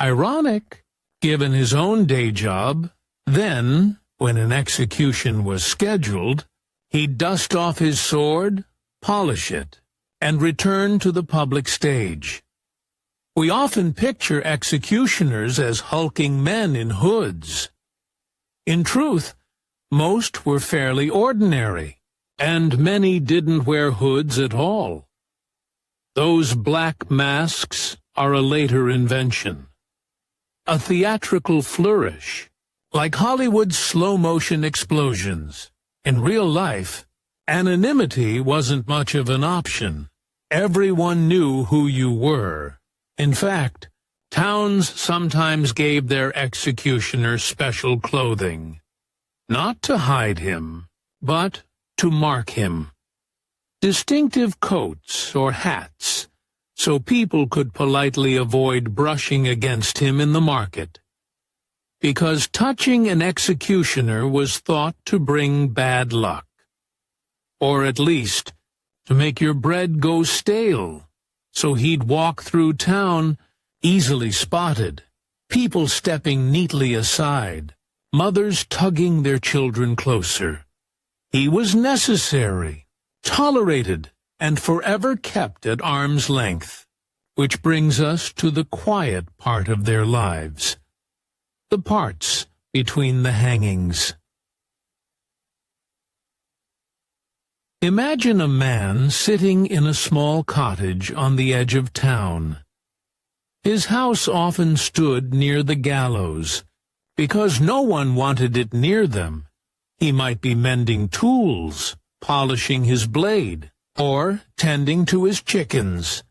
Ironic, given his own day job. Then, when an execution was scheduled, he'd dust off his sword, polish it, and return to the public stage. We often picture executioners as hulking men in hoods. In truth, most were fairly ordinary, and many didn't wear hoods at all. Those black masks are a later invention. A theatrical flourish, like Hollywood's slow-motion explosions. In real life, anonymity wasn't much of an option. Everyone knew who you were. In fact, towns sometimes gave their executioner special clothing. Not to hide him, but to mark him. Distinctive coats or hats, so people could politely avoid brushing against him in the market. Because touching an executioner was thought to bring bad luck. Or at least, to make your bread go stale, so he'd walk through town, easily spotted, people stepping neatly aside, mothers tugging their children closer. He was necessary, tolerated, and forever kept at arm's length, which brings us to the quiet part of their lives. The parts between the hangings. Imagine a man sitting in a small cottage on the edge of town. His house often stood near the gallows, because no one wanted it near them. He might be mending tools, polishing his blade, or tending to his chickens.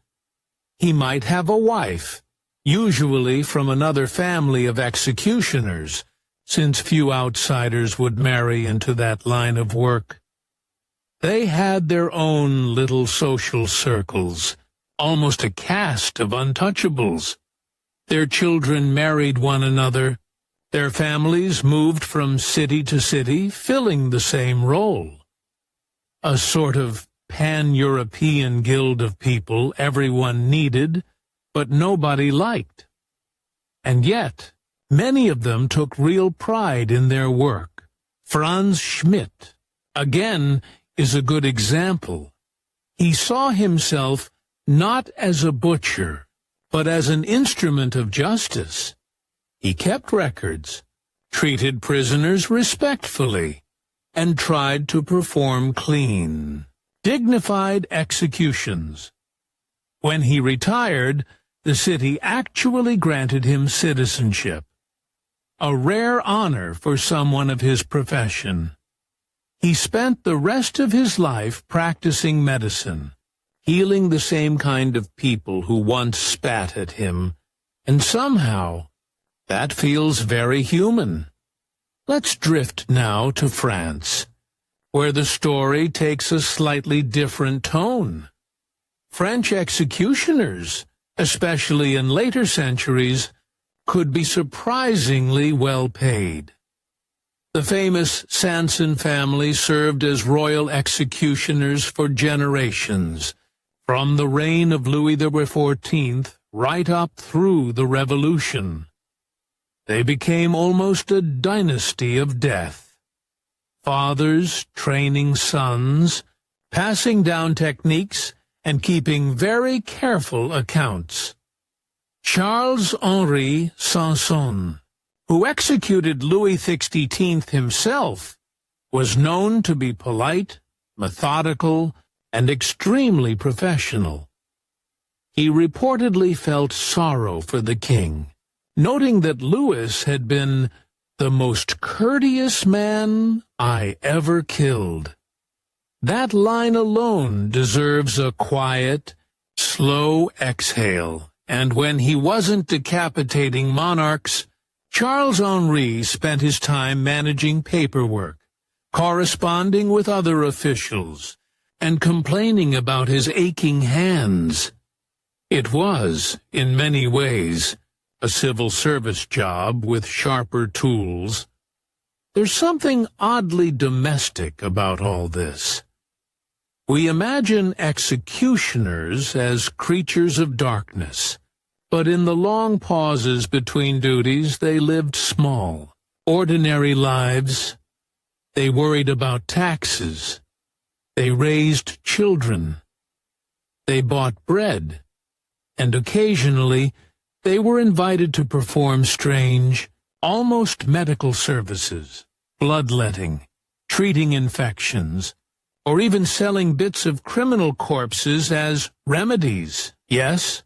He might have a wife, usually from another family of executioners, since few outsiders would marry into that line of work. They had their own little social circles, almost a caste of untouchables. Their children married one another. Their families moved from city to city, filling the same role. A sort of pan-European guild of people everyone needed, but nobody liked. And yet, many of them took real pride in their work. Franz Schmidt, again, is a good example. He saw himself not as a butcher, but as an instrument of justice. He kept records, treated prisoners respectfully, and tried to perform clean, dignified executions. When he retired, the city actually granted him citizenship, a rare honor for someone of his profession. He spent the rest of his life practicing medicine, healing the same kind of people who once spat at him, and somehow that feels very human. Let's drift now to France, where the story takes a slightly different tone. French executioners, especially in later centuries, could be surprisingly well paid. The famous Sanson family served as royal executioners for generations, from the reign of Louis XIV right up through the Revolution. They became almost a dynasty of death. Fathers training sons, passing down techniques, and keeping very careful accounts. Charles-Henri Sanson, who executed Louis XVI himself, was known to be polite, methodical, and extremely professional. He reportedly felt sorrow for the king, noting that Louis had been the most courteous man I ever killed. That line alone deserves a quiet, slow exhale, and when he wasn't decapitating monarchs, Charles-Henri spent his time managing paperwork, corresponding with other officials, and complaining about his aching hands. It was, in many ways, a civil service job with sharper tools. There's something oddly domestic about all this. We imagine executioners as creatures of darkness, but in the long pauses between duties they lived small, ordinary lives. They worried about taxes. They raised children. They bought bread. And occasionally they were invited to perform strange, almost medical services, bloodletting, treating infections, or even selling bits of criminal corpses as remedies. Yes,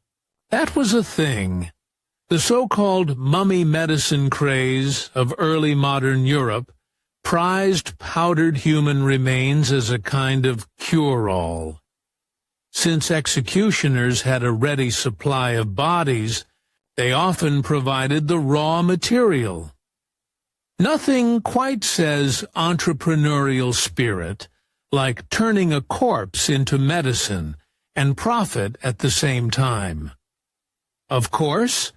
that was a thing. The so-called mummy medicine craze of early modern Europe prized powdered human remains as a kind of cure-all. Since executioners had a ready supply of bodies, they often provided the raw material. Nothing quite says entrepreneurial spirit like turning a corpse into medicine and profit at the same time. Of course,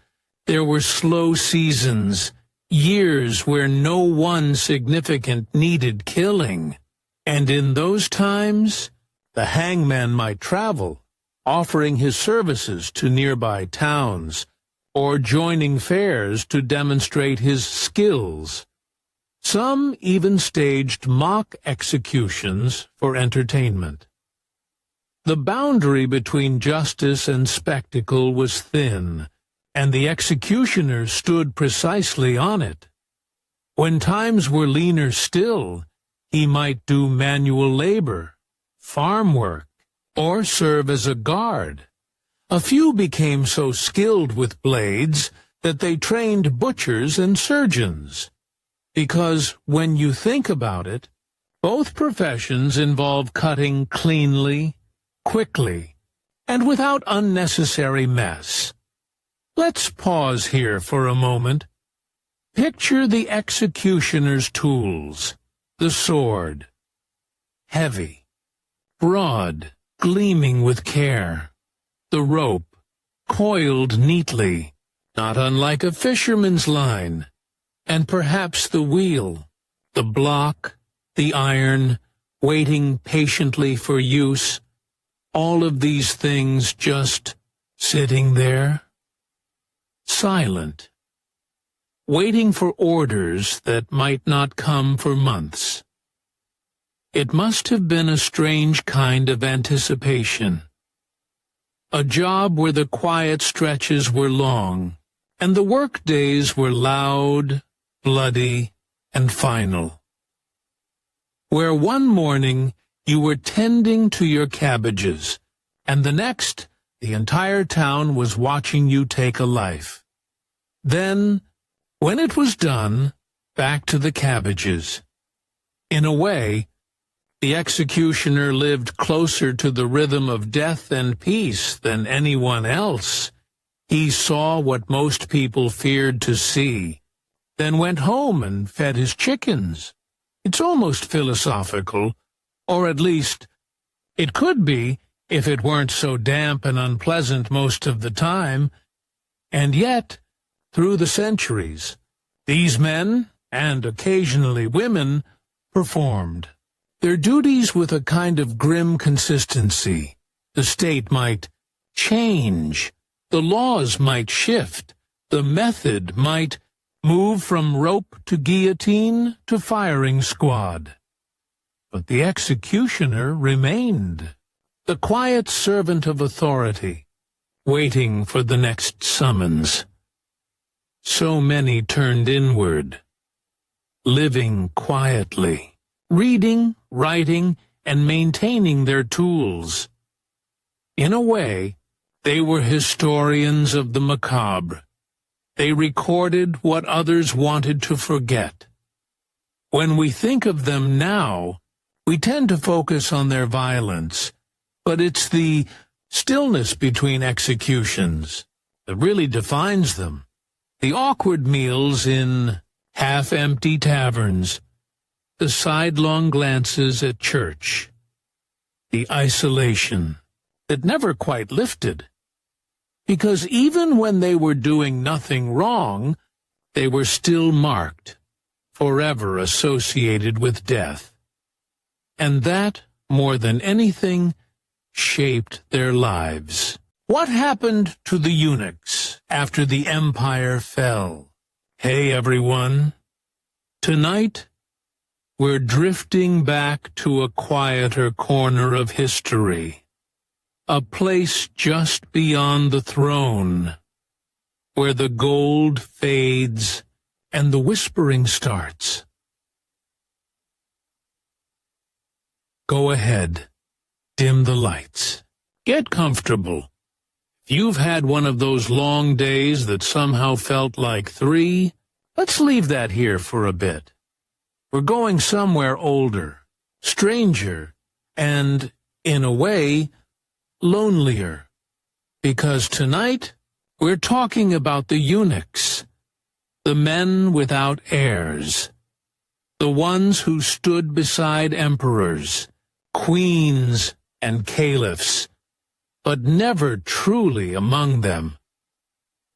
there were slow seasons, years where no one significant needed killing, and in those times, the hangman might travel, offering his services to nearby towns, or joining fairs to demonstrate his skills. Some even staged mock executions for entertainment. The boundary between justice and spectacle was thin, and the executioner stood precisely on it. When times were leaner still, he might do manual labor, farm work, or serve as a guard. A few became so skilled with blades that they trained butchers and surgeons. Because when you think about it, both professions involve cutting cleanly, quickly, and without unnecessary mess. Let's pause here for a moment. Picture the executioner's tools, the sword, heavy, broad, gleaming with care, the rope, coiled neatly, not unlike a fisherman's line, and perhaps the wheel, the block, the iron, waiting patiently for use, all of these things just sitting there, silent, waiting for orders that might not come for months. It must have been a strange kind of anticipation. A job where the quiet stretches were long, and the work days were loud, bloody, and final. Where one morning you were tending to your cabbages, and the next the entire town was watching you take a life. Then, when it was done, back to the cabbages. In a way, the executioner lived closer to the rhythm of death and peace than anyone else. He saw what most people feared to see, then went home and fed his chickens. It's almost philosophical, or at least it could be if it weren't so damp and unpleasant most of the time. And yet, through the centuries, these men, and occasionally women, performed their duties with a kind of grim consistency. The state might change, the laws might shift, the method might move from rope to guillotine to firing squad. But the executioner remained, the quiet servant of authority, waiting for the next summons. So many turned inward, living quietly, reading, writing, and maintaining their tools. In a way, they were historians of the macabre. They recorded what others wanted to forget. When we think of them now, we tend to focus on their violence, but it's the stillness between executions that really defines them. The awkward meals in half-empty taverns, the sidelong glances at church, the isolation that never quite lifted. Because even when they were doing nothing wrong, they were still marked, forever associated with death. And that, more than anything, shaped their lives. What happened to the eunuchs after the empire fell? Hey, everyone. Tonight, we're drifting back to a quieter corner of history, a place just beyond the throne, where the gold fades and the whispering starts. Go ahead, dim the lights, get comfortable. If you've had one of those long days that somehow felt like 3, let's leave that here for a bit. We're going somewhere older, stranger, and, in a way, lonelier. Because tonight, we're talking about the eunuchs, the men without heirs, the ones who stood beside emperors, queens, and caliphs, but never truly among them.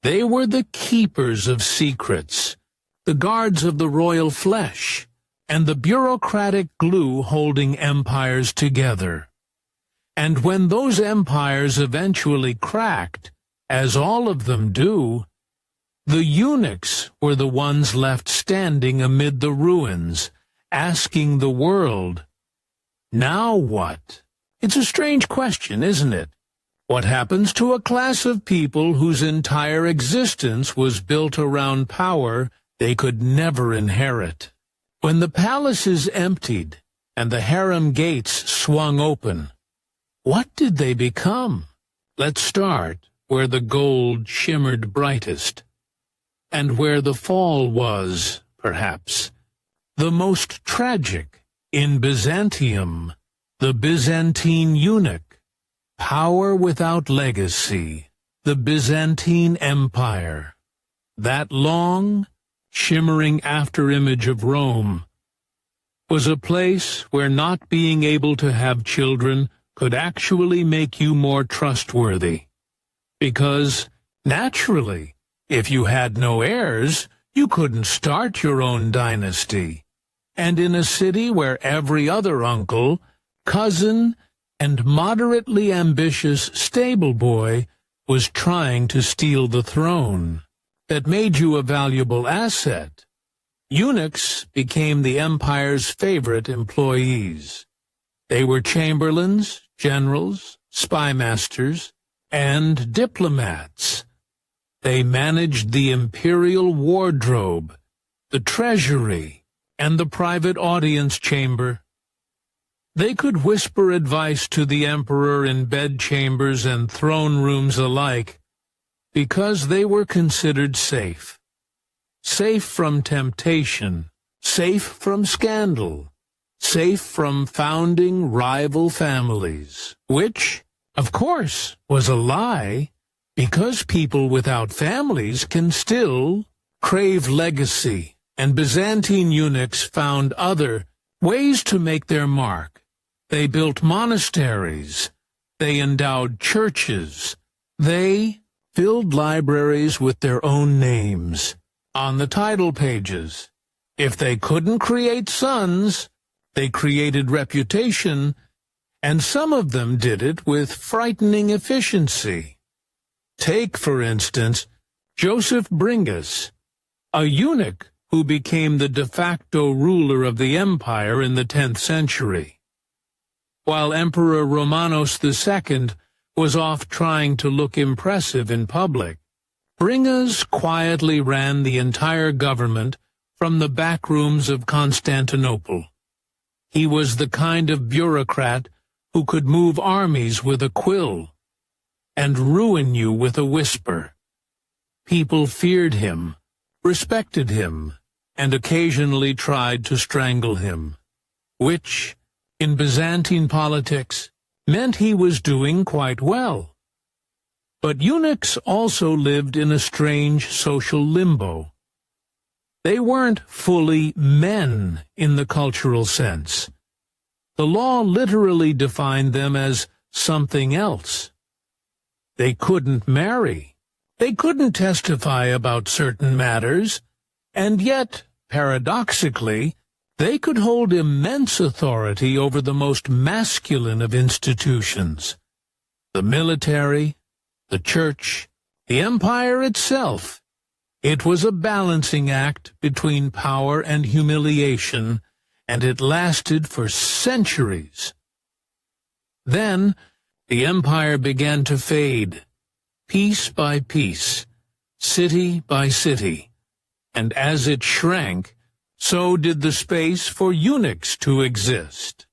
They were the keepers of secrets, the guards of the royal flesh, and the bureaucratic glue holding empires together. And when those empires eventually cracked, as all of them do, the eunuchs were the ones left standing amid the ruins, asking the world, "Now what?" It's a strange question, isn't it? What happens to a class of people whose entire existence was built around power they could never inherit? When the palaces emptied and the harem gates swung open, what did they become? Let's start where the gold shimmered brightest, and where the fall was, perhaps, the most tragic. In Byzantium, the Byzantine eunuch, power without legacy, the Byzantine Empire. That long, shimmering afterimage of Rome, was a place where not being able to have children could actually make you more trustworthy. Because, naturally, if you had no heirs, you couldn't start your own dynasty. And in a city where every other uncle, cousin, and moderately ambitious stable boy was trying to steal the throne that made you a valuable asset, eunuchs became the empire's favorite employees. They were chamberlains, generals, spymasters, and diplomats. They managed the imperial wardrobe, the treasury, and the private audience chamber. They could whisper advice to the emperor in bedchambers and throne rooms alike, because they were considered safe. Safe from temptation, safe from scandal, safe from founding rival families, which, of course, was a lie, because people without families can still crave legacy, and Byzantine eunuchs found other ways to make their mark. They built monasteries, they endowed churches, they filled libraries with their own names on the title pages. If they couldn't create sons, they created reputation, and some of them did it with frightening efficiency. Take, for instance, Joseph Bringas, a eunuch who became the de facto ruler of the empire in the 10th century. While Emperor Romanos II was off trying to look impressive in public, Bringas quietly ran the entire government from the back rooms of Constantinople. He was the kind of bureaucrat who could move armies with a quill and ruin you with a whisper. People feared him, respected him, and occasionally tried to strangle him, which, in Byzantine politics, meant he was doing quite well. But eunuchs also lived in a strange social limbo. They weren't fully men in the cultural sense. The law literally defined them as something else. They couldn't marry. They couldn't testify about certain matters, and yet, paradoxically, they could hold immense authority over the most masculine of institutions, the military, the church, the empire itself. It was a balancing act between power and humiliation, and it lasted for centuries. Then, the empire began to fade, piece by piece, city by city, and as it shrank, so did the space for eunuchs to exist.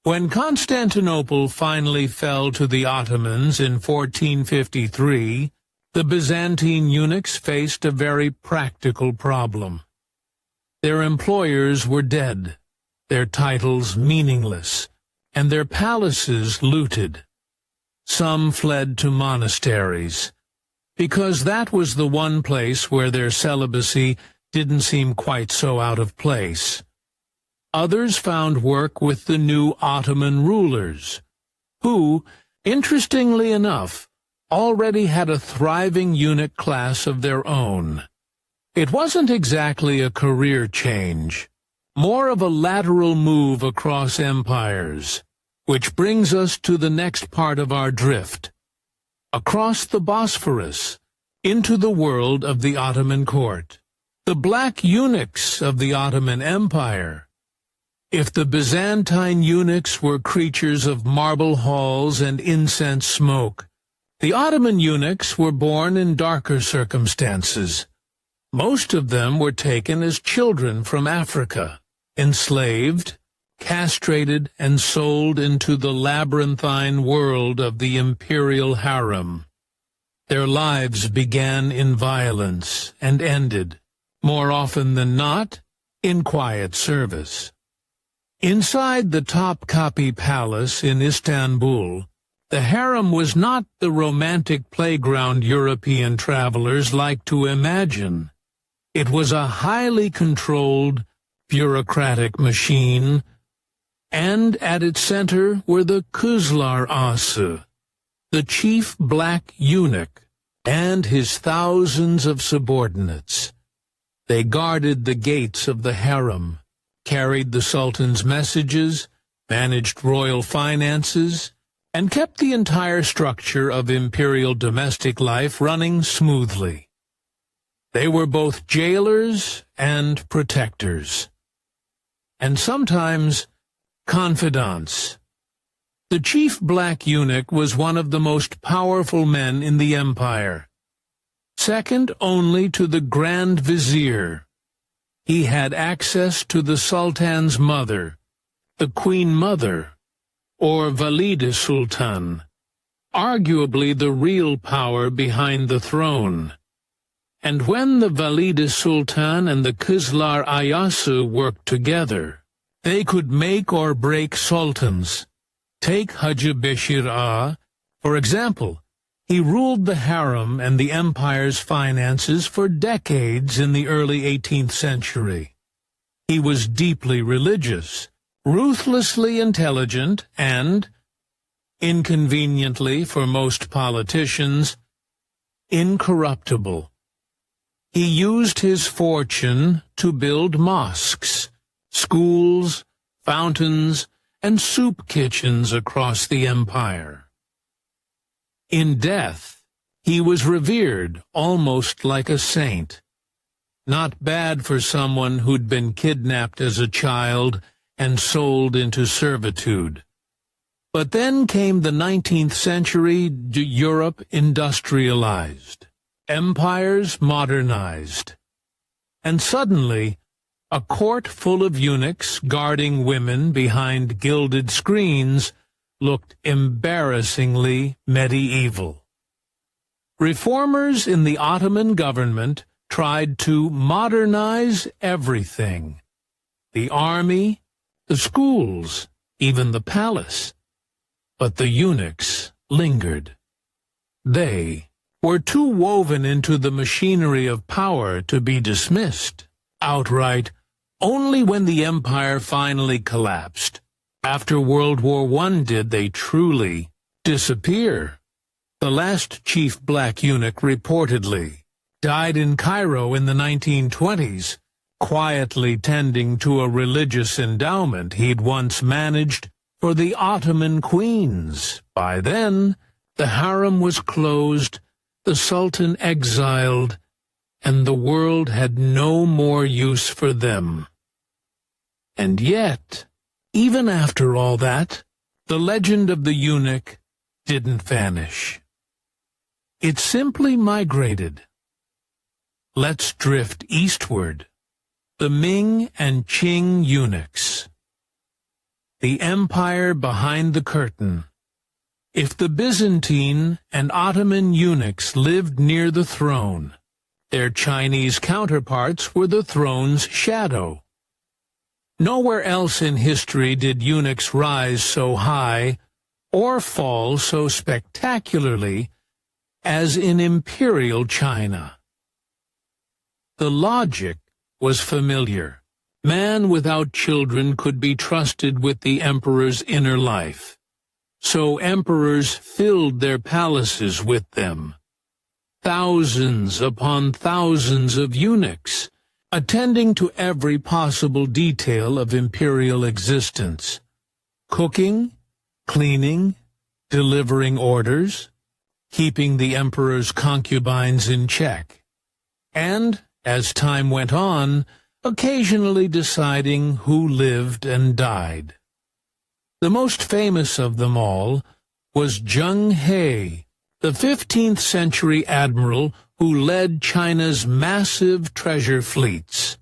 When Constantinople finally fell to the Ottomans in 1453, the Byzantine eunuchs faced a very practical problem. Their employers were dead, their titles meaningless, and their palaces looted. Some fled to monasteries, because that was the one place where their celibacy didn't seem quite so out of place. Others found work with the new Ottoman rulers, who, interestingly enough, already had a thriving eunuch class of their own. It wasn't exactly a career change, more of a lateral move across empires, which brings us to the next part of our drift. Across the Bosphorus, into the world of the Ottoman court. The black eunuchs of the Ottoman Empire. If the Byzantine eunuchs were creatures of marble halls and incense smoke, the Ottoman eunuchs were born in darker circumstances. Most of them were taken as children from Africa, enslaved, castrated, and sold into the labyrinthine world of the imperial harem. Their lives began in violence and ended, more often than not, in quiet service. Inside the Topkapi Palace in Istanbul, the harem was not the romantic playground European travelers like to imagine. It was a highly controlled, bureaucratic machine, and at its center were the Kuzlar Asu, the chief black eunuch, and his thousands of subordinates. They guarded the gates of the harem, carried the Sultan's messages, managed royal finances, and kept the entire structure of imperial domestic life running smoothly. They were both jailers and protectors, and sometimes confidants. The chief black eunuch was one of the most powerful men in the empire, second only to the Grand Vizier. He had access to the Sultan's mother, the Queen Mother, or Valide Sultan, arguably the real power behind the throne. And when the Valide Sultan and the Kuzlar Ayasu worked together, they could make or break sultans. Take Haji Bashir Ah, for example. He ruled the harem and the empire's finances for decades in the early 18th century. He was deeply religious, ruthlessly intelligent, and, inconveniently for most politicians, incorruptible. He used his fortune to build mosques, schools, fountains, and soup kitchens across the empire. In death, he was revered almost like a saint. Not bad for someone who'd been kidnapped as a child and sold into servitude. But then came the 19th century. Europe industrialized. Empires modernized. And suddenly, a court full of eunuchs guarding women behind gilded screens looked embarrassingly medieval. Reformers in the Ottoman government tried to modernize everything: the army, the schools, even the palace. But the eunuchs lingered. They were too woven into the machinery of power to be dismissed outright only when the empire finally collapsed. After World War I did they truly disappear. The last chief black eunuch reportedly died in Cairo in the 1920s, quietly tending to a religious endowment he'd once managed for the Ottoman queens. By then, the harem was closed, the Sultan exiled, and the world had no more use for them. And yet, even after all that, the legend of the eunuch didn't vanish. It simply migrated. Let's drift eastward. The Ming and Qing eunuchs. The empire behind the curtain. If the Byzantine and Ottoman eunuchs lived near the throne, their Chinese counterparts were the throne's shadow. Nowhere else in history did eunuchs rise so high or fall so spectacularly as in imperial China. The logic was familiar. Man without children could be trusted with the emperor's inner life, so emperors filled their palaces with them. Thousands upon thousands of eunuchs, attending to every possible detail of imperial existence: cooking, cleaning, delivering orders, keeping the emperor's concubines in check, and, as time went on, occasionally deciding who lived and died. The most famous of them all was Zheng He, the 15th century admiral who led China's massive treasure fleets.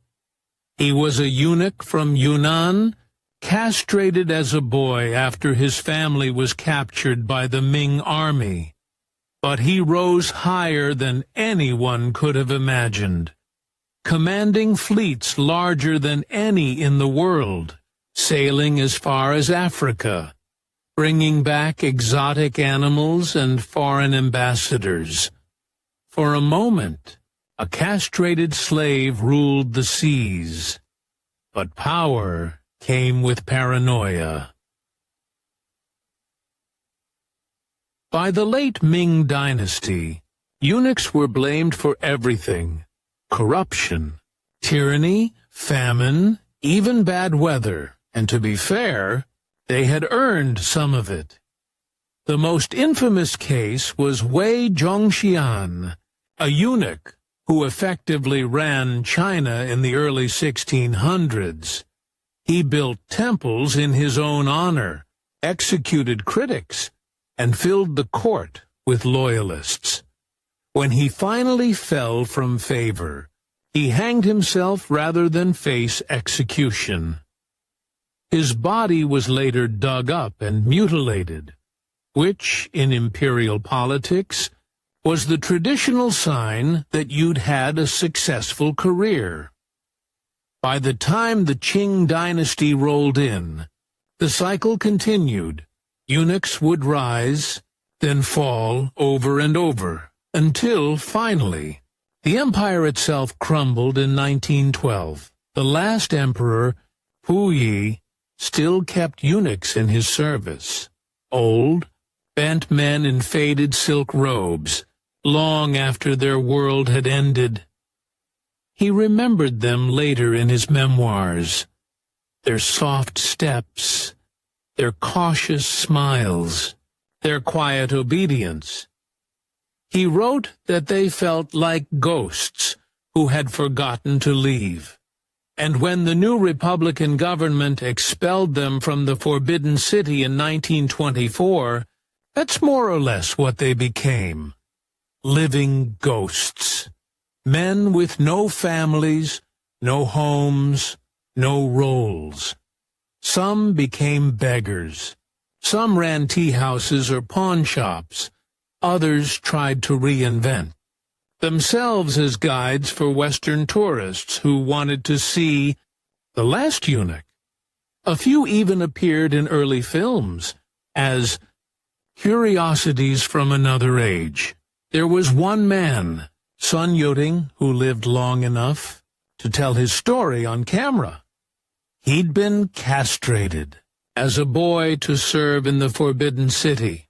He was a eunuch from Yunnan, castrated as a boy after his family was captured by the Ming army. But he rose higher than anyone could have imagined, commanding fleets larger than any in the world, sailing as far as Africa, bringing back exotic animals and foreign ambassadors. For a moment, A castrated slave ruled the seas, but power came with paranoia. By the late Ming Dynasty, eunuchs were blamed for everything: corruption, tyranny, famine, even bad weather, and to be fair, they had earned some of it. The most infamous case was Wei Zhongxian, a eunuch who effectively ran China in the early 1600s. He built temples in his own honor, executed critics, and filled the court with loyalists. When he finally fell from favor, he hanged himself rather than face execution. His body was later dug up and mutilated, which, in imperial politics, was the traditional sign that you'd had a successful career. By the time the Qing dynasty rolled in, the cycle continued. Eunuchs would rise, then fall over and over, until, finally, the empire itself crumbled in 1912. The last emperor, Puyi, still kept eunuchs in his service. Old, bent men in faded silk robes, long after their world had ended. He remembered them later in his memoirs, their soft steps, their cautious smiles, their quiet obedience. He wrote that they felt like ghosts who had forgotten to leave, and when the new Republican government expelled them from the Forbidden City in 1924, that's more or less what they became. Living ghosts. Men with no families, no homes, no roles. Some became beggars. Some ran tea houses or pawn shops. Others tried to reinvent themselves as guides for Western tourists who wanted to see the last eunuch. A few even appeared in early films as curiosities from another age. There was one man, Sun Yuding, who lived long enough to tell his story on camera. He'd been castrated as a boy to serve in the Forbidden City,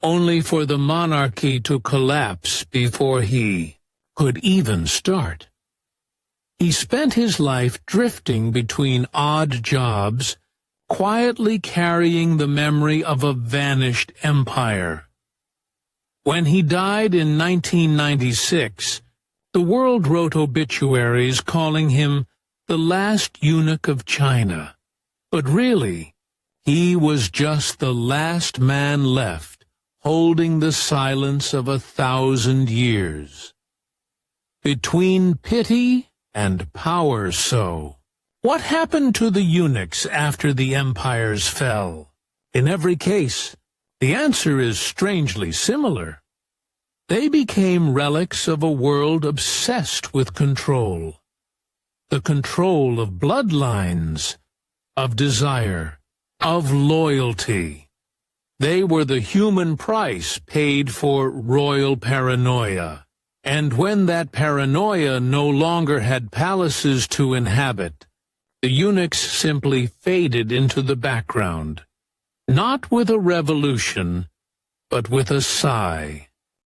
only for the monarchy to collapse before he could even start. He spent his life drifting between odd jobs, quietly carrying the memory of a vanished empire. When he died in 1996, the world wrote obituaries calling him the last eunuch of China. But really, he was just the last man left, holding the silence of 1,000 years. Between pity and power so. What happened to the eunuchs after the empires fell? In every case, the answer is strangely similar. They became relics of a world obsessed with control. The control of bloodlines, of desire, of loyalty. They were the human price paid for royal paranoia. And when that paranoia no longer had palaces to inhabit, the eunuchs simply faded into the background, not with a revolution, but with a sigh.